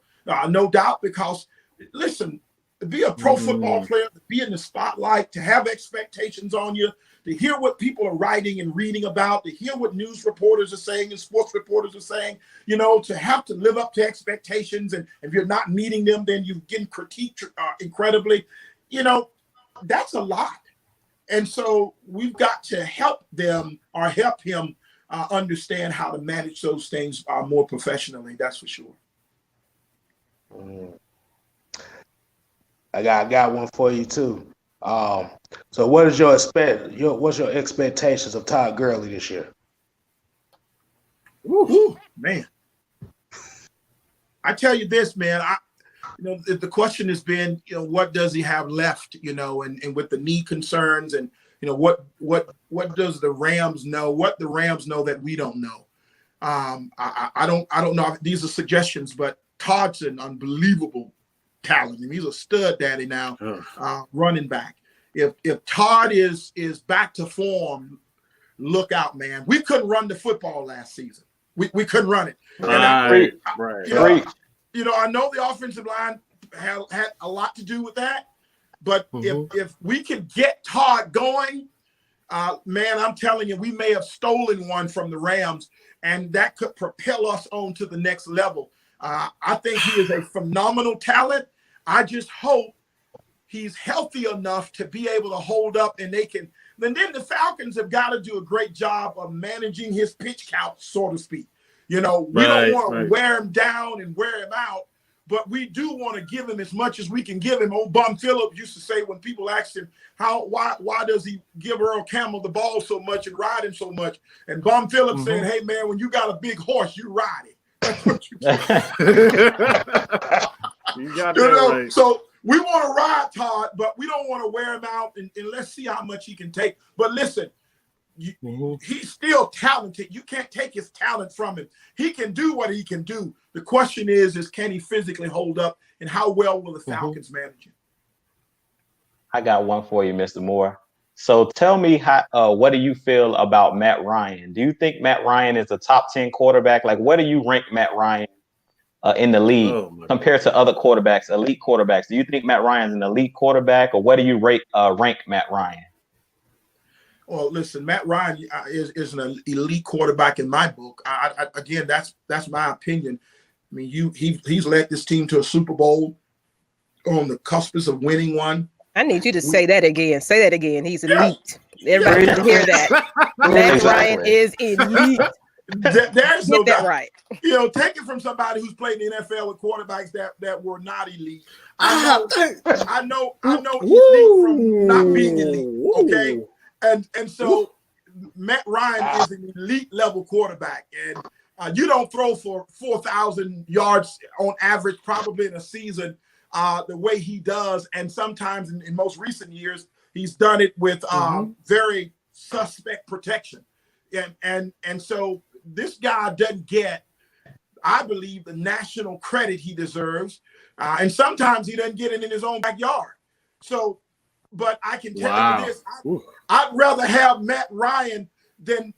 no doubt, because, listen, to be a pro football player, to be in the spotlight, to have expectations on you, to hear what people are writing and reading about, to hear what news reporters are saying and sports reporters are saying, to have to live up to expectations. And if you're not meeting them, then you're getting critiqued incredibly. That's a lot. And so we've got to help them or help him understand how to manage those things more professionally. That's for sure. I got one for you too. So what is what's your expectations of Todd Gurley this year? Woo, man. I tell you this, man, the question has been, what does he have left, and with the knee concerns and, what does the Rams know, what the Rams know that we don't know. I don't know if these are suggestions, but Todd's an unbelievable talent. I mean, he's a stud daddy now, running back. If Todd is back to form, look out, man. We couldn't run the football last season. We couldn't run it. Right. You know, I know the offensive line had a lot to do with that, but if we can get Todd going, man, I'm telling you, we may have stolen one from the Rams, and that could propel us on to the next level. I think he is a phenomenal talent. I just hope he's healthy enough to be able to hold up, and they can. And then the Falcons have got to do a great job of managing his pitch count, so to speak. You know, we don't want to wear him down and wear him out, but we do want to give him as much as we can give him. Old Bum Phillips used to say when people asked him why does he give Earl Campbell the ball so much and ride him so much? And Bum Phillips said, "Hey man, when you got a big horse, you ride it." That's what you You got that right. So we want to ride Todd, but we don't want to wear him out, and let's see how much he can take. But listen, he's still talented. You can't take his talent from him. He can do what he can do. The question is can he physically hold up, and how well will the Falcons manage him? I got one for you, Mr. Moore. So tell me, what do you feel about Matt Ryan? Do you think Matt Ryan is a top 10 quarterback? Like, where do you rank Matt Ryan in the league compared to other quarterbacks, elite quarterbacks? Do you think Matt Ryan's an elite quarterback, or where do you rank Matt Ryan? Well, listen, Matt Ryan is an elite quarterback in my book. Again, that's my opinion. I mean, he's led this team to a Super Bowl, on the cusp of winning one. I need you to say that again. Say that again. He's elite. Everybody can hear that. Matt Ryan is elite. There's no Get that doubt. right. You know, take it from somebody who's played in the NFL with quarterbacks that were not elite. I know elite from not being elite. Okay, and so Matt Ryan is an elite level quarterback, and you don't throw for 4,000 yards on average probably in a season the way he does, and sometimes in most recent years he's done it with very suspect protection, and so this guy doesn't get, I believe, the national credit he deserves, and sometimes he doesn't get it in his own backyard. So, but I can tell you this: I'd rather have Matt Ryan than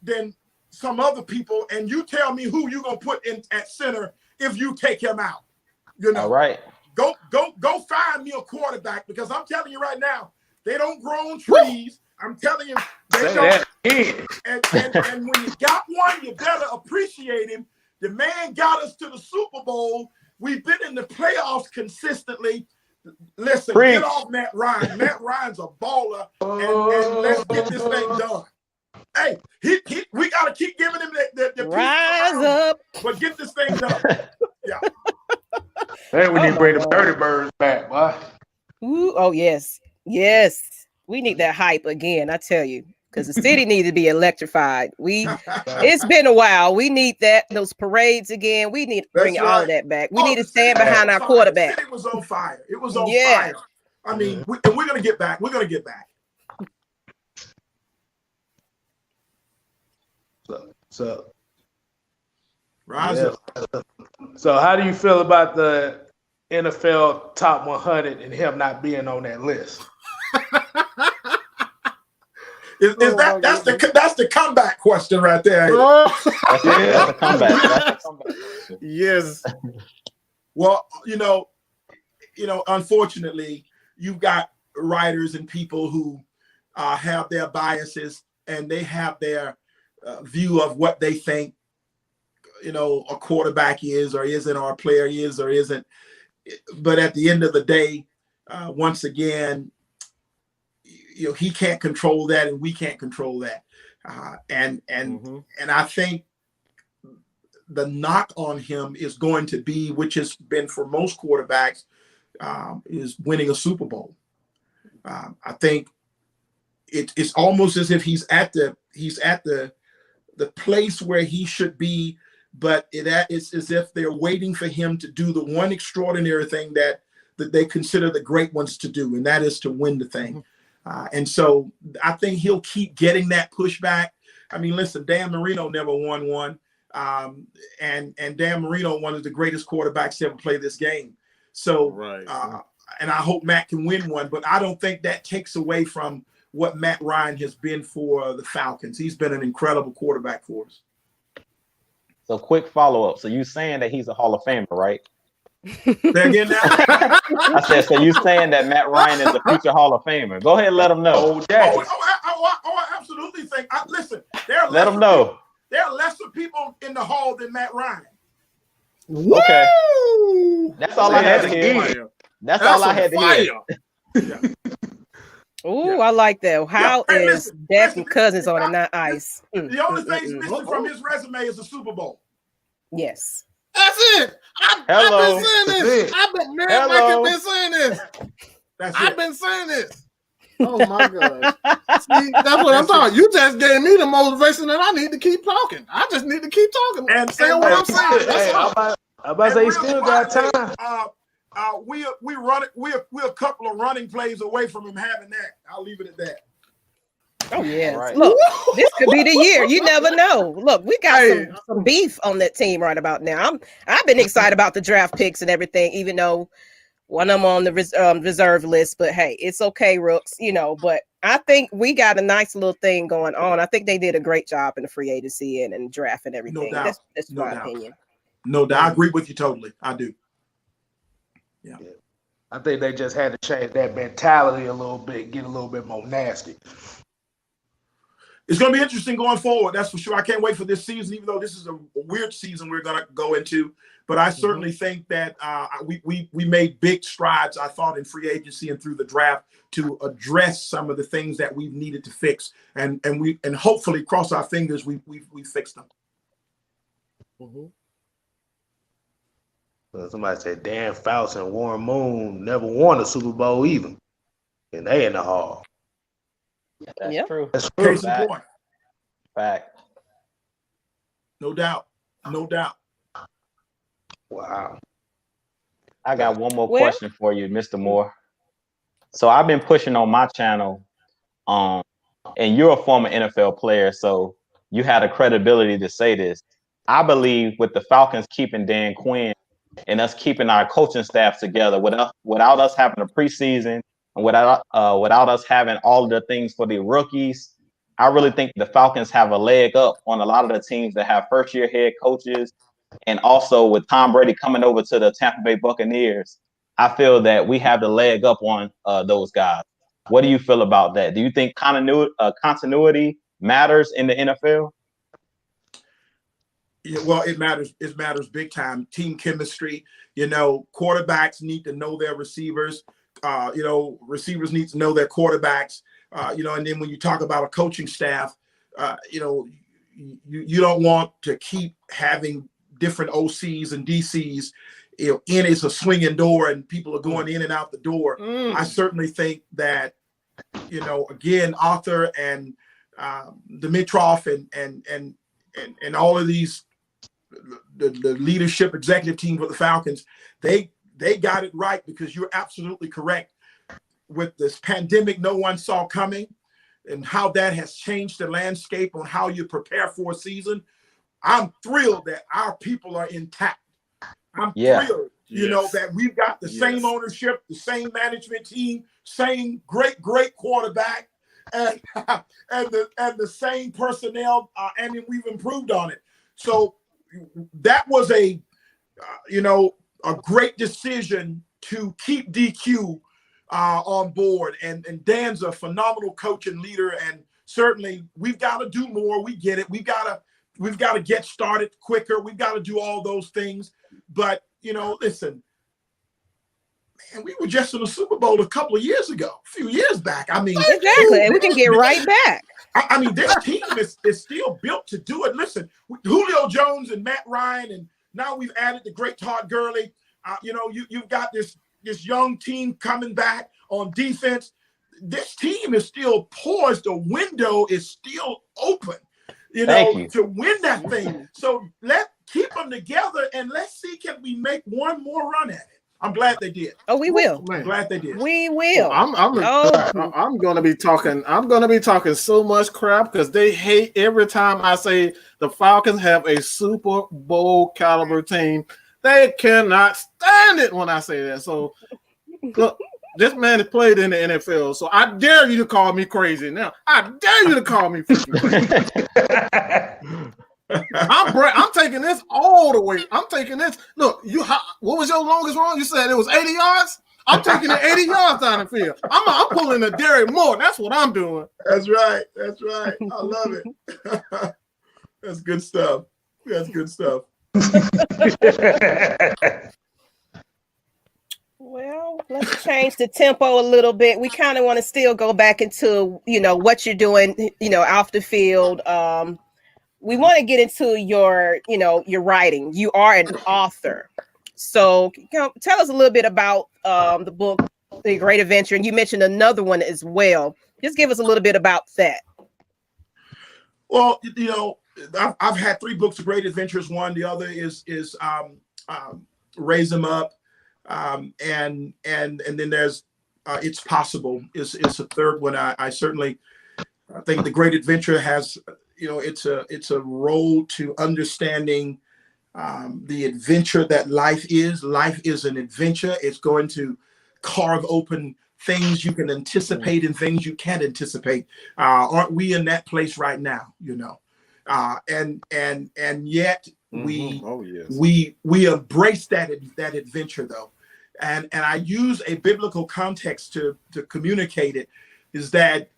some other people. And you tell me who you're gonna put in at center if you take him out. You know, all right. Go find me a quarterback, because I'm telling you right now, they don't grow on trees. I'm telling you, they don't. And when you got one, you better appreciate him. The man got us to the Super Bowl. We've been in the playoffs consistently. Listen, get off Matt Ryan. Matt Ryan's a baller, and let's get this thing done. Hey, we got to keep giving him the rise up, but get this thing done. Yeah. Hey, we need to bring the Dirty Birds back, boy. Ooh, oh yes. We need that hype again, I tell you, because the city needs to be electrified. It's been a while. We need those parades again. We need to bring all of that back. We need to stand behind our quarterback. It was on fire. It was on fire. I mean, we're gonna get back. We're gonna get back. So rise up. So how do you feel about the NFL top 100 and him not being on that list? That's the comeback question right there. That's a comeback. Yes. Well, you know, unfortunately, you've got writers and people who have their biases, and they have their view of what they think, a quarterback is or isn't, or a player is or isn't. But at the end of the day, once again, he can't control that, and we can't control that. And I think the knock on him is going to be, which has been for most quarterbacks, is winning a Super Bowl. I think it's almost as if he's at the place where he should be, but it's as if they're waiting for him to do the one extraordinary thing that they consider the great ones to do, and that is to win the thing. And so I think he'll keep getting that pushback. I mean, listen, Dan Marino never won one, and Dan Marino, one of the greatest quarterbacks to ever play this game. So, Right. and I hope Matt can win one, but I don't think that takes away from what Matt Ryan has been for the Falcons. He's been an incredible quarterback for us. So quick follow-up. So you saying that he's a Hall of Famer, right? Say again now? I said, so you saying that Matt Ryan is a future Hall of Famer? Go ahead and let him know. I absolutely think. Listen, Let him know. There are lesser people in the Hall than Matt Ryan. Okay. That's all I had to hear. That's all I had to hear. Ooh, I like that. How is Dak and Cousins on and not ice? The only thing he's missing from his resume is the Super Bowl. Yes. That's it. I've been saying this. I've been saying this. I've been saying this. Oh my God. See, that's what I'm talking. You just gave me the motivation that I need to keep talking. I just need to keep talking and saying what I'm saying. Hey, I'm about to say, he still got time. We're a couple of running plays away from him having that. I'll leave it at that. Oh yeah. Right. Look, this could be the year. You never know. Look, we got some beef on that team right about now. I've been excited about the draft picks and everything, even though one of them on the reserve list. But hey, it's okay, Rooks. But I think we got a nice little thing going on. I think they did a great job in the free agency and draft and everything. No doubt. That's my opinion. No doubt. I agree with you totally. I do. Yeah. I think they just had to change that mentality a little bit, get a little bit more nasty. It's going to be interesting going forward. That's for sure. I can't wait for this season, even though this is a weird season we're going to go into. But I certainly think that we made big strides, I thought, in free agency and through the draft to address some of the things that we've needed to fix. And hopefully, cross our fingers, we fixed them. Mm-hmm. Somebody said Dan Fouts and Warren Moon never won a Super Bowl either. And they in the Hall. That's true. That's true. Case in point. Fact. No doubt. No doubt. Wow. I got one more question for you, Mr. Moore. So I've been pushing on my channel, and you're a former NFL player, so you had a credibility to say this. I believe with the Falcons keeping Dan Quinn and us keeping our coaching staff together without us having a preseason and without us having all of the things for the rookies, I really think the Falcons have a leg up on a lot of the teams that have first-year head coaches. And also with Tom Brady coming over to the Tampa Bay Buccaneers, I feel that we have the leg up on those guys. What do you feel about that? Do you think continuity matters in the NFL? Yeah, well, it matters. It matters big time. Team chemistry. Quarterbacks need to know their receivers. Receivers need to know their quarterbacks. And then when you talk about a coaching staff, you don't want to keep having different OCs and DCs. It's a swinging door and people are going in and out the door. I certainly think that, again, Arthur and Dimitroff and all of these, the leadership executive team for the Falcons, they got it right, because you're absolutely correct. With this pandemic no one saw coming and how that has changed the landscape on how you prepare for a season, I'm thrilled that our people are intact. I'm thrilled, that we've got the same ownership, the same management team, same great quarterback, and the same personnel. We've improved on it. So that was a great decision to keep DQ on board. And Dan's a phenomenal coach and leader. And certainly we've got to do more. We get it. We've got to get started quicker. We've got to do all those things. But, listen, man, we were just in the Super Bowl a couple of years ago, a few years back. Exactly. And we can get right back. This team is still built to do it. Listen, Julio Jones and Matt Ryan, and now we've added the great Todd Gurley. You've got this young team coming back on defense. This team is still poised. The window is still open, to win that thing. So let's keep them together and let's see, can we make one more run at it? I'm glad they did. Oh, we will. I'm glad they did. We will. I'm going to be talking. I'm going to be talking so much crap because they hate every time I say the Falcons have a Super Bowl caliber team. They cannot stand it when I say that. So look, this man has played in the NFL, so I dare you to call me crazy now. I dare you to call me freaking crazy. I'm taking this all the way. I'm taking this. Look, what was your longest run? You said it was 80 yards? I'm taking it 80 yards down the field. I'm pulling a Derrick Moore. That's what I'm doing. That's right. That's right. I love it. That's good stuff. That's good stuff. Well, let's change the tempo a little bit. We kind of want to still go back into, what you're doing, off the field. We want to get into your writing. You are an author. So tell us a little bit about the book, The Great Adventure. And you mentioned another one as well. Just give us a little bit about that. Well, I've had 3 books of great adventures. One, the other is Raise Them Up. And then there's It's Possible is a third one. I certainly think The Great Adventure has, it's a role to understanding the adventure that life is. Life is an adventure. It's going to carve open things you can anticipate and things you can't anticipate. Aren't we in that place right now? And yet we embrace that adventure though. And I use a biblical context to communicate it, is that,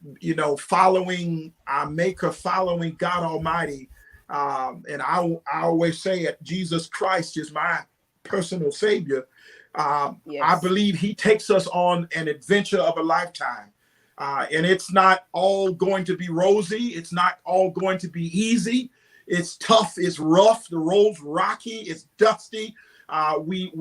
following our Maker, following God Almighty. And I always say it, Jesus Christ is my personal Savior. Yes. I believe he takes us on an adventure of a lifetime. And it's not all going to be rosy. It's not all going to be easy. It's tough. It's rough. The road's rocky. It's dusty. We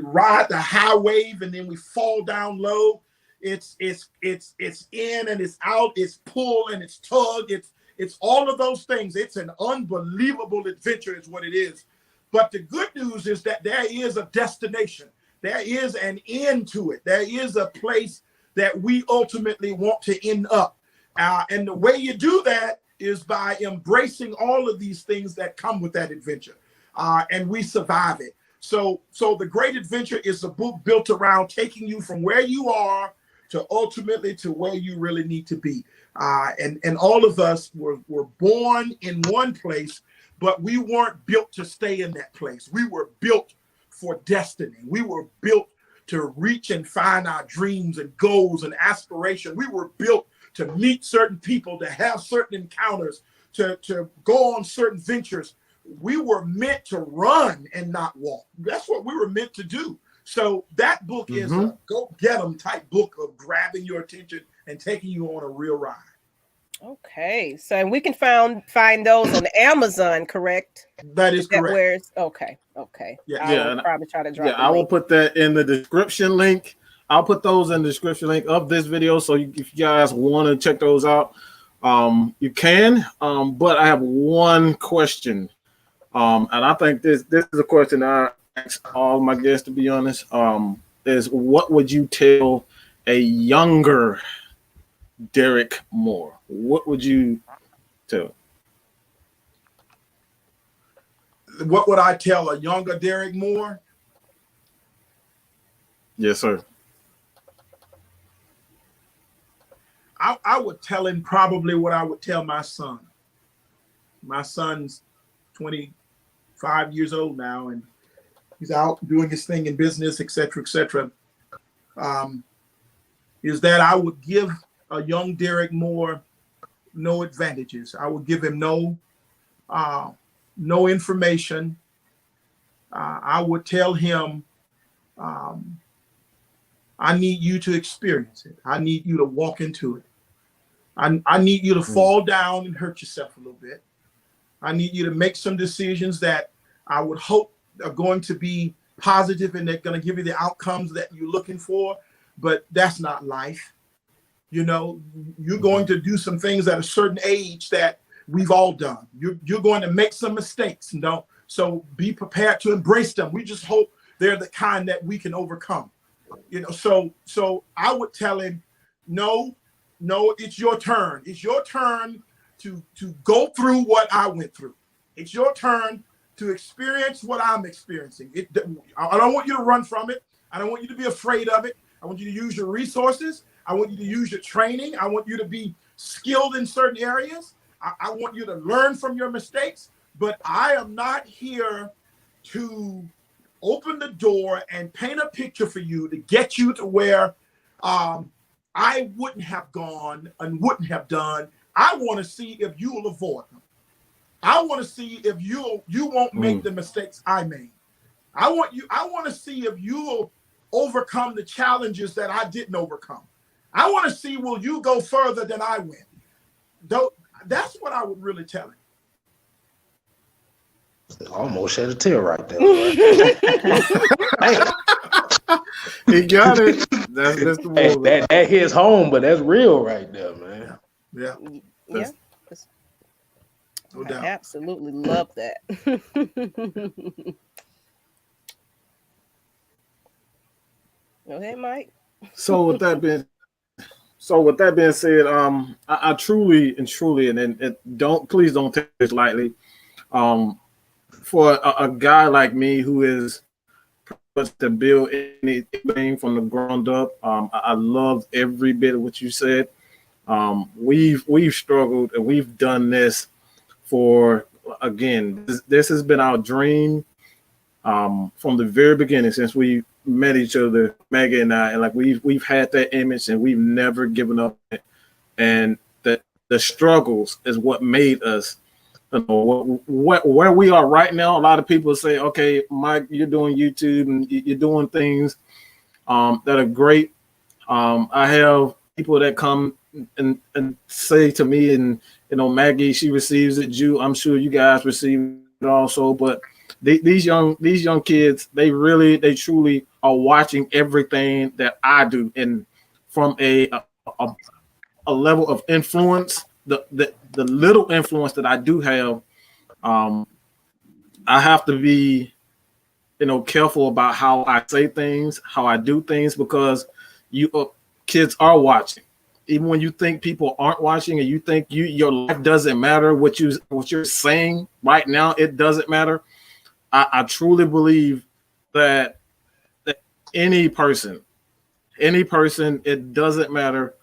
ride the high wave and then we fall down low. It's in and it's out. It's pull and it's tug. It's all of those things. It's an unbelievable adventure is what it is. But the good news is that there is a destination. There is an end to it. There is a place that we ultimately want to end up. And the way you do that is by embracing all of these things that come with that adventure. And we survive it. So The Great Adventure is a book built around taking you from where you are to ultimately to where you really need to be. And all of us were born in one place, but we weren't built to stay in that place. We were built for destiny. We were built to reach and find our dreams and goals and aspirations. We were built to meet certain people, to have certain encounters, to go on certain ventures. We were meant to run and not walk. That's what we were meant to do. So that book is a go get 'em type book of grabbing your attention and taking you on a real ride. Okay, so we can find those on Amazon, correct? That is correct. Okay. Yeah, I will probably try to drop. Yeah, I will put that in the description link. I'll put those in the description link of this video. So if you guys want to check those out, you can. But I have one question, and I think this is a question I ask all my guests, to be honest. Is what would you tell a younger Derrick Moore? What would you tell? What would I tell a younger Derrick Moore? Yes, sir. I would tell him probably what I would tell my son. My son's 25 years old now, and he's out doing his thing in business, et cetera, et cetera. Is that I would give a young Derrick Moore no advantages. I would give him no information. I would tell him, I need you to experience it. I need you to walk into it. I need you to fall down and hurt yourself a little bit. I need you to make some decisions that I would hope are going to be positive and they're going to give you the outcomes that you're looking for. But that's not life. You're going to do some things at a certain age that we've all done. You're going to make some mistakes, so be prepared to embrace them. We just hope they're the kind that we can overcome. So I would tell him, no, it's your turn. It's your turn to go through what I went through. It's your turn to experience what I'm experiencing. I don't want you to run from it. I don't want you to be afraid of it. I want you to use your resources. I want you to use your training. I want you to be skilled in certain areas. I want you to learn from your mistakes. But I am not here to open the door and paint a picture for you to get you to where I wouldn't have gone and wouldn't have done. I want to see if you will avoid them. I want to see if you won't make the mistakes I made. I want to see if you will overcome the challenges that I didn't overcome. I want to see, will you go further than I went? Though that's what I would really tell him. I almost shed a tear right there. He got it. That's Mr. Hey, Woods. that hits home, but that's real right there, man. Yeah. Yeah. No I doubt. absolutely love that. Go ahead, Mike. So with that being said, I truly, and please don't take this lightly. For a guy like me who is to build anything from the ground up, I love every bit of what you said. We've struggled and we've done this for, again, this has been our dream from the very beginning since we met each other, Maggie and I, and like we've had that image and we've never given up. And the struggles is what made us. You know, where we are right now. A lot of people say, "Okay, Mike, you're doing YouTube and you're doing things that are great." I have people that come and say to me, and Maggie, she receives it. I'm sure you guys receive it also. But these young kids, they truly are watching everything that I do, and from a level of influence, the little influence that I do have, I have to be, careful about how I say things, how I do things, because kids are watching. Even when you think people aren't watching and you think your life doesn't matter, what you're saying right now, it doesn't matter. I truly believe that any person, it doesn't matter,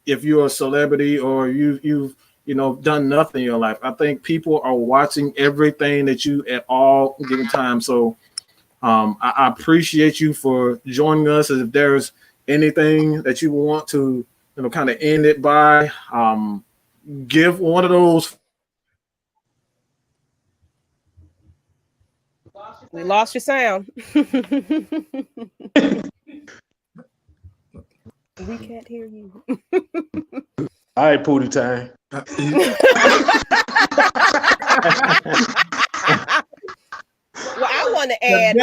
if you're a celebrity or you've done nothing in your life. I think people are watching everything that you at all given time. So I appreciate you for joining us. If there's anything that you want to kind of end it by, give one of those. We lost your sound. We can't hear you. All right, Pootie time. Well, I want to add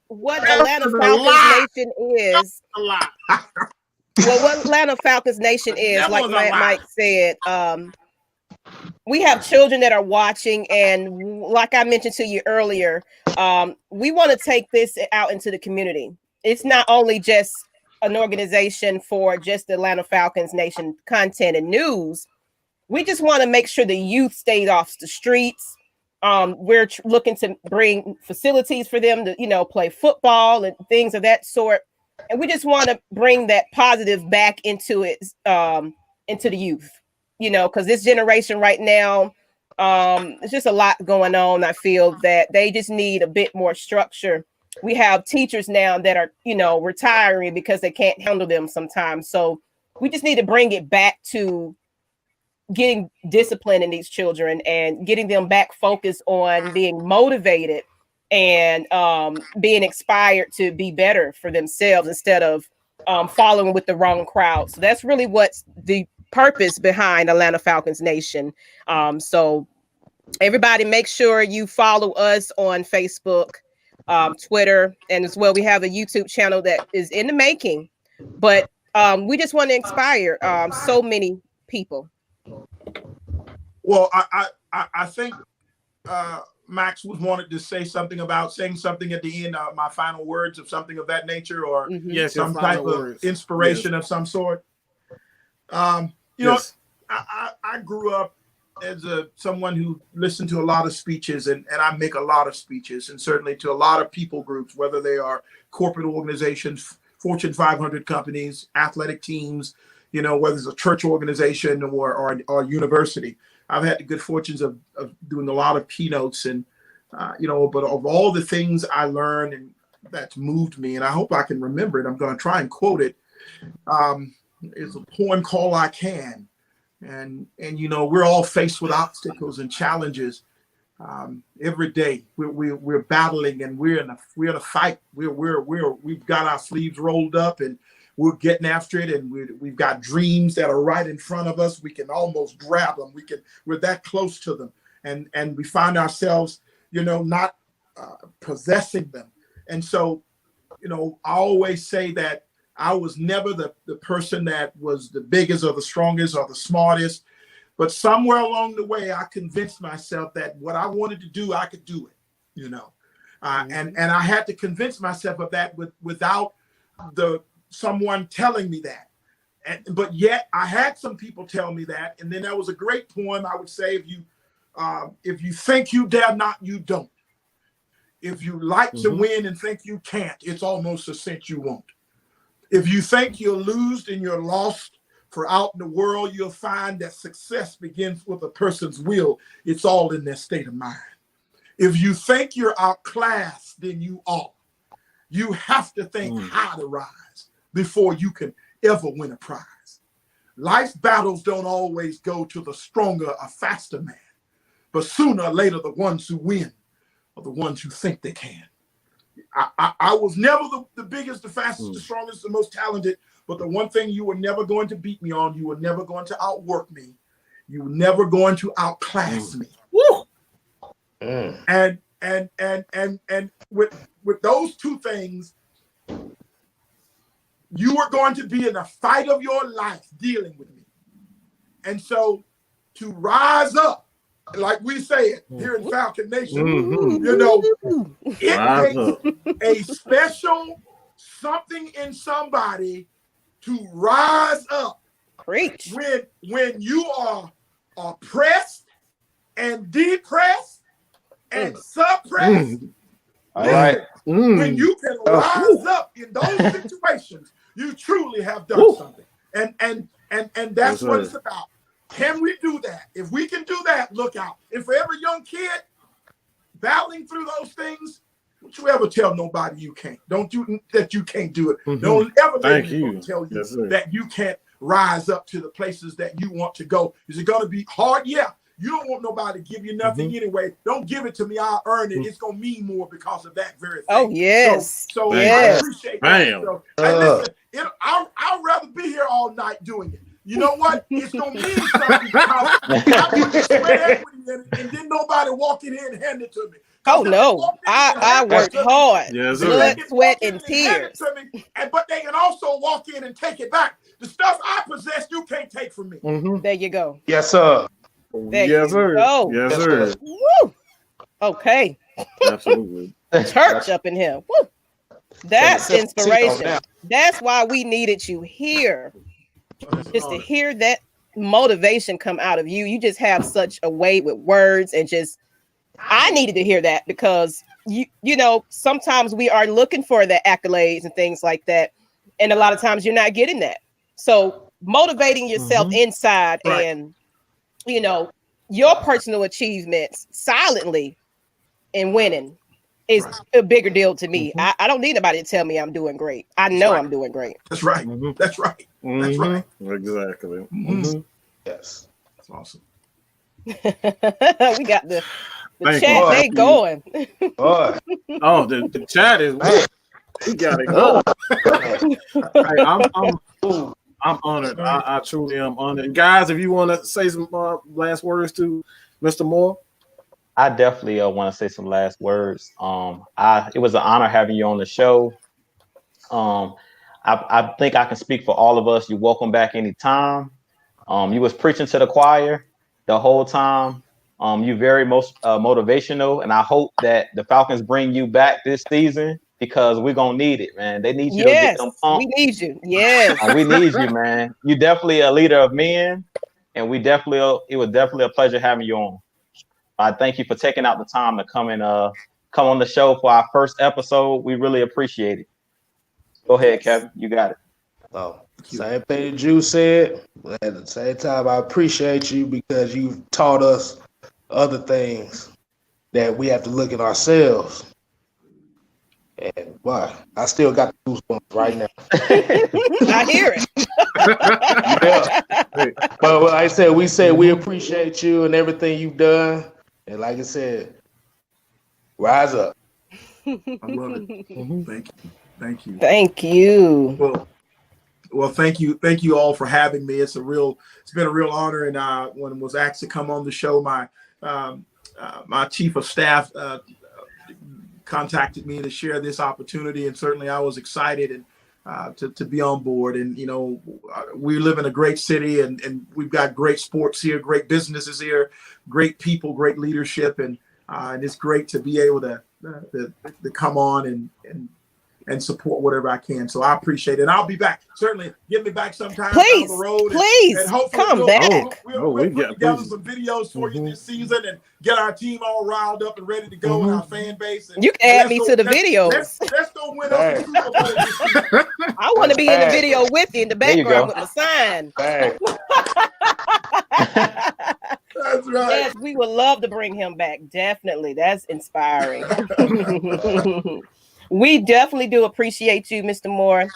what Atlanta Falcons Nation is. Well, what Atlanta Falcons Nation is, like Mike said, we have children that are watching, and like I mentioned to you earlier, we want to take this out into the community. It's not only just an organization for just the Atlanta Falcons Nation content and news. We just want to make sure the youth stays off the streets. We're looking to bring facilities for them to, play football and things of that sort. And we just want to bring that positive back into it, into the youth, because this generation right now, it's just a lot going on. I feel that they just need a bit more structure. We have teachers now that are, retiring because they can't handle them sometimes. So we just need to bring it back to getting discipline in these children and getting them back focused on being motivated and being inspired to be better for themselves instead of following with the wrong crowd. So that's really what's the purpose behind Atlanta Falcons Nation. So everybody make sure you follow us on Facebook, Twitter, and as well we have a YouTube channel that is in the making, but we just want to inspire so many people. Well, I think Max wanted to say something about saying something at the end, my final words of something of that nature, or Yes, some type of inspiration of some sort. You know, I grew up as someone who listened to a lot of speeches, and I make a lot of speeches, and certainly to a lot of people groups, whether they are corporate organizations, Fortune 500 companies, athletic teams, whether it's a church organization or university. I've had the good fortunes of doing a lot of keynotes, and but of all the things I learned and that's moved me, and I hope I can remember it. I'm going to try and quote it. It's a poem called "I Can," and we're all faced with obstacles and challenges every day. We're battling, and we're in a fight. We've got our sleeves rolled up, and we're getting after it, and we've got dreams that are right in front of us. We can almost grab them. We're that close to them, and we find ourselves, not possessing them. And so, I always say that I was never the person that was the biggest or the strongest or the smartest, but somewhere along the way, I convinced myself that what I wanted to do, I could do it, and I had to convince myself of that without someone telling me that. But yet I had some people tell me that. And then there was a great poem I would say, if you think you dare not, you don't. If you like to win and think you can't, it's almost a cinch you won't. If you think you're losed and you're lost, for out in the world, you'll find that success begins with a person's will. It's all in their state of mind. If you think you're outclassed, then you are. You have to think how to rise before you can ever win a prize. Life's battles don't always go to the stronger or faster man, but sooner or later, the ones who win are the ones who think they can. I was never the biggest, the fastest, the strongest, the most talented, but the one thing you were never going to beat me on, you were never going to outwork me, you were never going to outclass me. Woo! And with those two things, you were going to be in a fight of your life dealing with me. And so to rise up, like we say it here in Falcon Nation, it takes a special something in somebody to rise up. Preach. When you are oppressed and depressed and suppressed. All right. When you can rise up in those situations, you truly have done something. And that's what it's about. Can we do that? If we can do that, look out. And for every young kid battling through those things, don't you ever tell nobody you can't. Don't do that you can't do it. Don't ever let anyone tell you that you can't rise up to the places that you want to go. Is it going to be hard? Yeah. You don't want nobody to give you nothing anyway. Don't give it to me. I'll earn it. It's going to mean more because of that very thing. Oh, yes. So yes. I appreciate that. So, listen, I'd rather be here all night doing it. You know what? It's going to mean something because I put the sweat equity in it, and then nobody walk in here and hand it to me. Oh, no. I worked hard. Yes, blood, sweat, and tears. But they can also walk in and take it back. The stuff I possess, you can't take from me. There you go. Yes, sir. Yes, sir. Yes, sir. Woo. Okay. Absolutely. Church up in here. Woo. That's inspiration. That's why we needed you here. Just to hear that motivation come out of you. You just have such a way with words, and just I needed to hear that because you know, sometimes we are looking for the accolades and things like that. And a lot of times you're not getting that. So motivating yourself inside and, you know, your personal achievements silently and winning is a bigger deal to me. I don't need anybody to tell me I'm doing great. I know I'm doing great. That's right. That's right. That's right. Exactly. Yes. That's awesome. We got the chat, they going. Boy. Oh, the chat is we got it go. Hey, I'm honored. I truly am honored. Guys, if you want to say some last words to Mr. Moore. I definitely want to say some last words. It was an honor having you on the show. I think I can speak for all of us. You're welcome back anytime. You was preaching to the choir the whole time. You're very motivational, and I hope that the Falcons bring you back this season because we're gonna need it, man. They need you to get them pumped. We need you. Yes, we need you, man. You're definitely a leader of men, and it was definitely a pleasure having you on. I thank you for taking out the time to come on the show for our first episode. We really appreciate it. Go ahead, Kevin. You got it. Oh, same thing Drew said. But at the same time, I appreciate you because you've taught us other things that we have to look at ourselves. And why? I still got the goosebumps right now. I hear it. Yeah. But like I said, we appreciate you and everything you've done. And like I said, rise up. I love it. Thank you. Thank you. Well, thank you all for having me. It's been a real honor. And when I was asked to come on the show, my chief of staff contacted me to share this opportunity, and certainly I was excited and to be on board. And we live in a great city, and we've got great sports here, great businesses here, great people, great leadership, and it's great to be able to come on and support whatever I can. So I appreciate it. And I'll be back. Certainly get me back sometime down the road. And hopefully come back. We'll put together some videos for you this season and get our team all riled up and ready to go and our fan base. And you can add me to the videos. Let's go win us the Super Bowl this season. I want to be in the video with you in the background with the sign. That's right. Yes, we would love to bring him back. Definitely. That's inspiring. We definitely do appreciate you, Mr. Moore.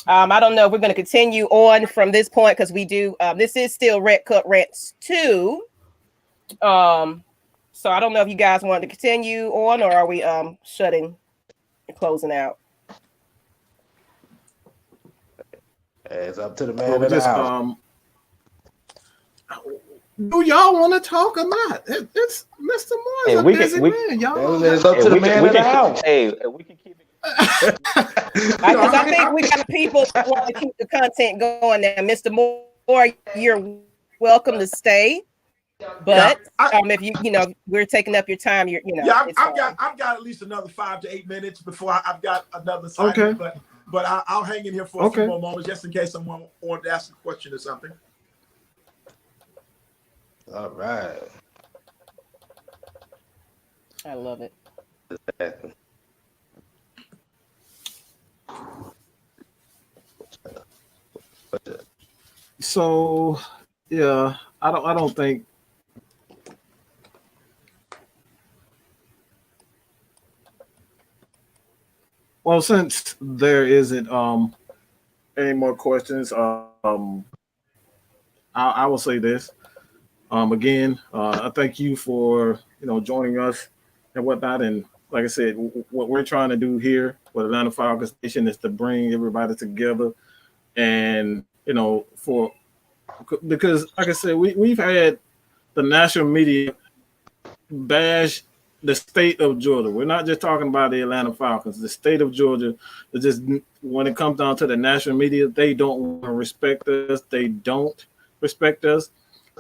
I don't know if we're going to continue on from this point because we do. This is still Red Cup Rants 2. So I don't know if you guys want to continue on, or are we shutting and closing out? It's up to the man of the house. Do y'all want to talk or not? It's Mr. Moore's a busy man, y'all. It's up to the man of the house. Hey, we can keep it. Because I think we got people that want to keep the content going now. Mr. Moore, you're welcome to stay. But if we're taking up your time, I've got at least another 5 to 8 minutes before I've got another segment. Okay. But I'll hang in here for a few more moments just in case someone wanted to ask a question or something. All right. I love it. So yeah, I don't think well, since there isn't any more questions, I will say this. Again, I thank you for joining us and whatnot. And like I said, what we're trying to do here with Atlanta Falcons Nation is to bring everybody together, and because like I said, we've had the national media bash the state of Georgia. We're not just talking about the Atlanta Falcons. The state of Georgia, just when it comes down to the national media, they don't want to respect us. They don't respect us.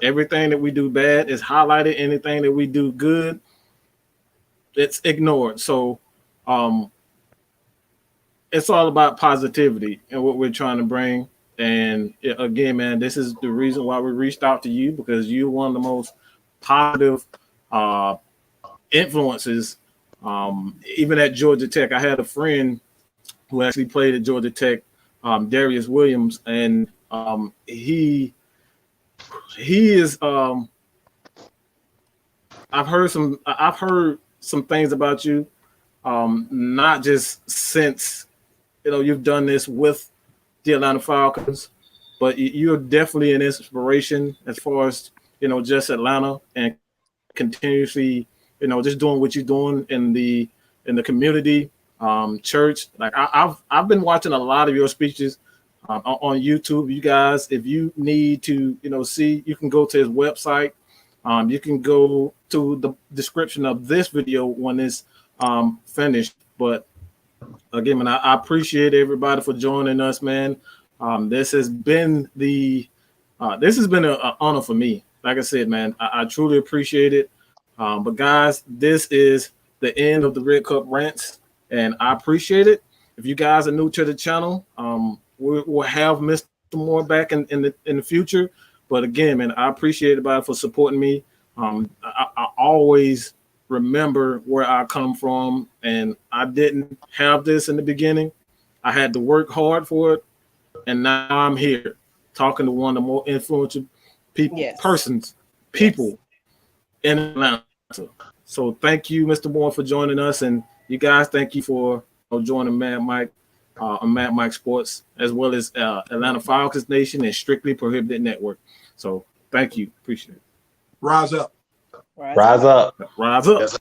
Everything that we do bad is highlighted. Anything that we do good, it's ignored. So it's all about positivity and what we're trying to bring. And again, man, this is the reason why we reached out to you, because you're one of the most positive influences. Even at Georgia Tech, I had a friend who actually played at Georgia Tech, Darius Williams, and he is I've heard some things about you, not just since you've done this with the Atlanta Falcons, but you're definitely an inspiration as far as just Atlanta, and continuously just doing what you're doing in the community, church. Like I've been watching a lot of your speeches on YouTube. You guys, if you need to see, you can go to his website. You can go to the description of this video when it's finished. But again, man, I appreciate everybody for joining us, man. This has been an honor for me. Like I said, man, I truly appreciate it. But guys, this is the end of the Red Cup Rants, and I appreciate it. If you guys are new to the channel, we'll have Mr. Moore back in the future. But again, man, I appreciate everybody for supporting me. I always remember where I come from, and I didn't have this in the beginning. I had to work hard for it, and now I'm here talking to one of the more influential people, people in Atlanta. So thank you, Mr. Moore, for joining us, and you guys, thank you for joining Mad Mike on Mad Mike Sports, as well as Atlanta Falcons Nation and Strictly Prohibited Network. So thank you, appreciate it. Rise up. Rise up. Rise up. Yes,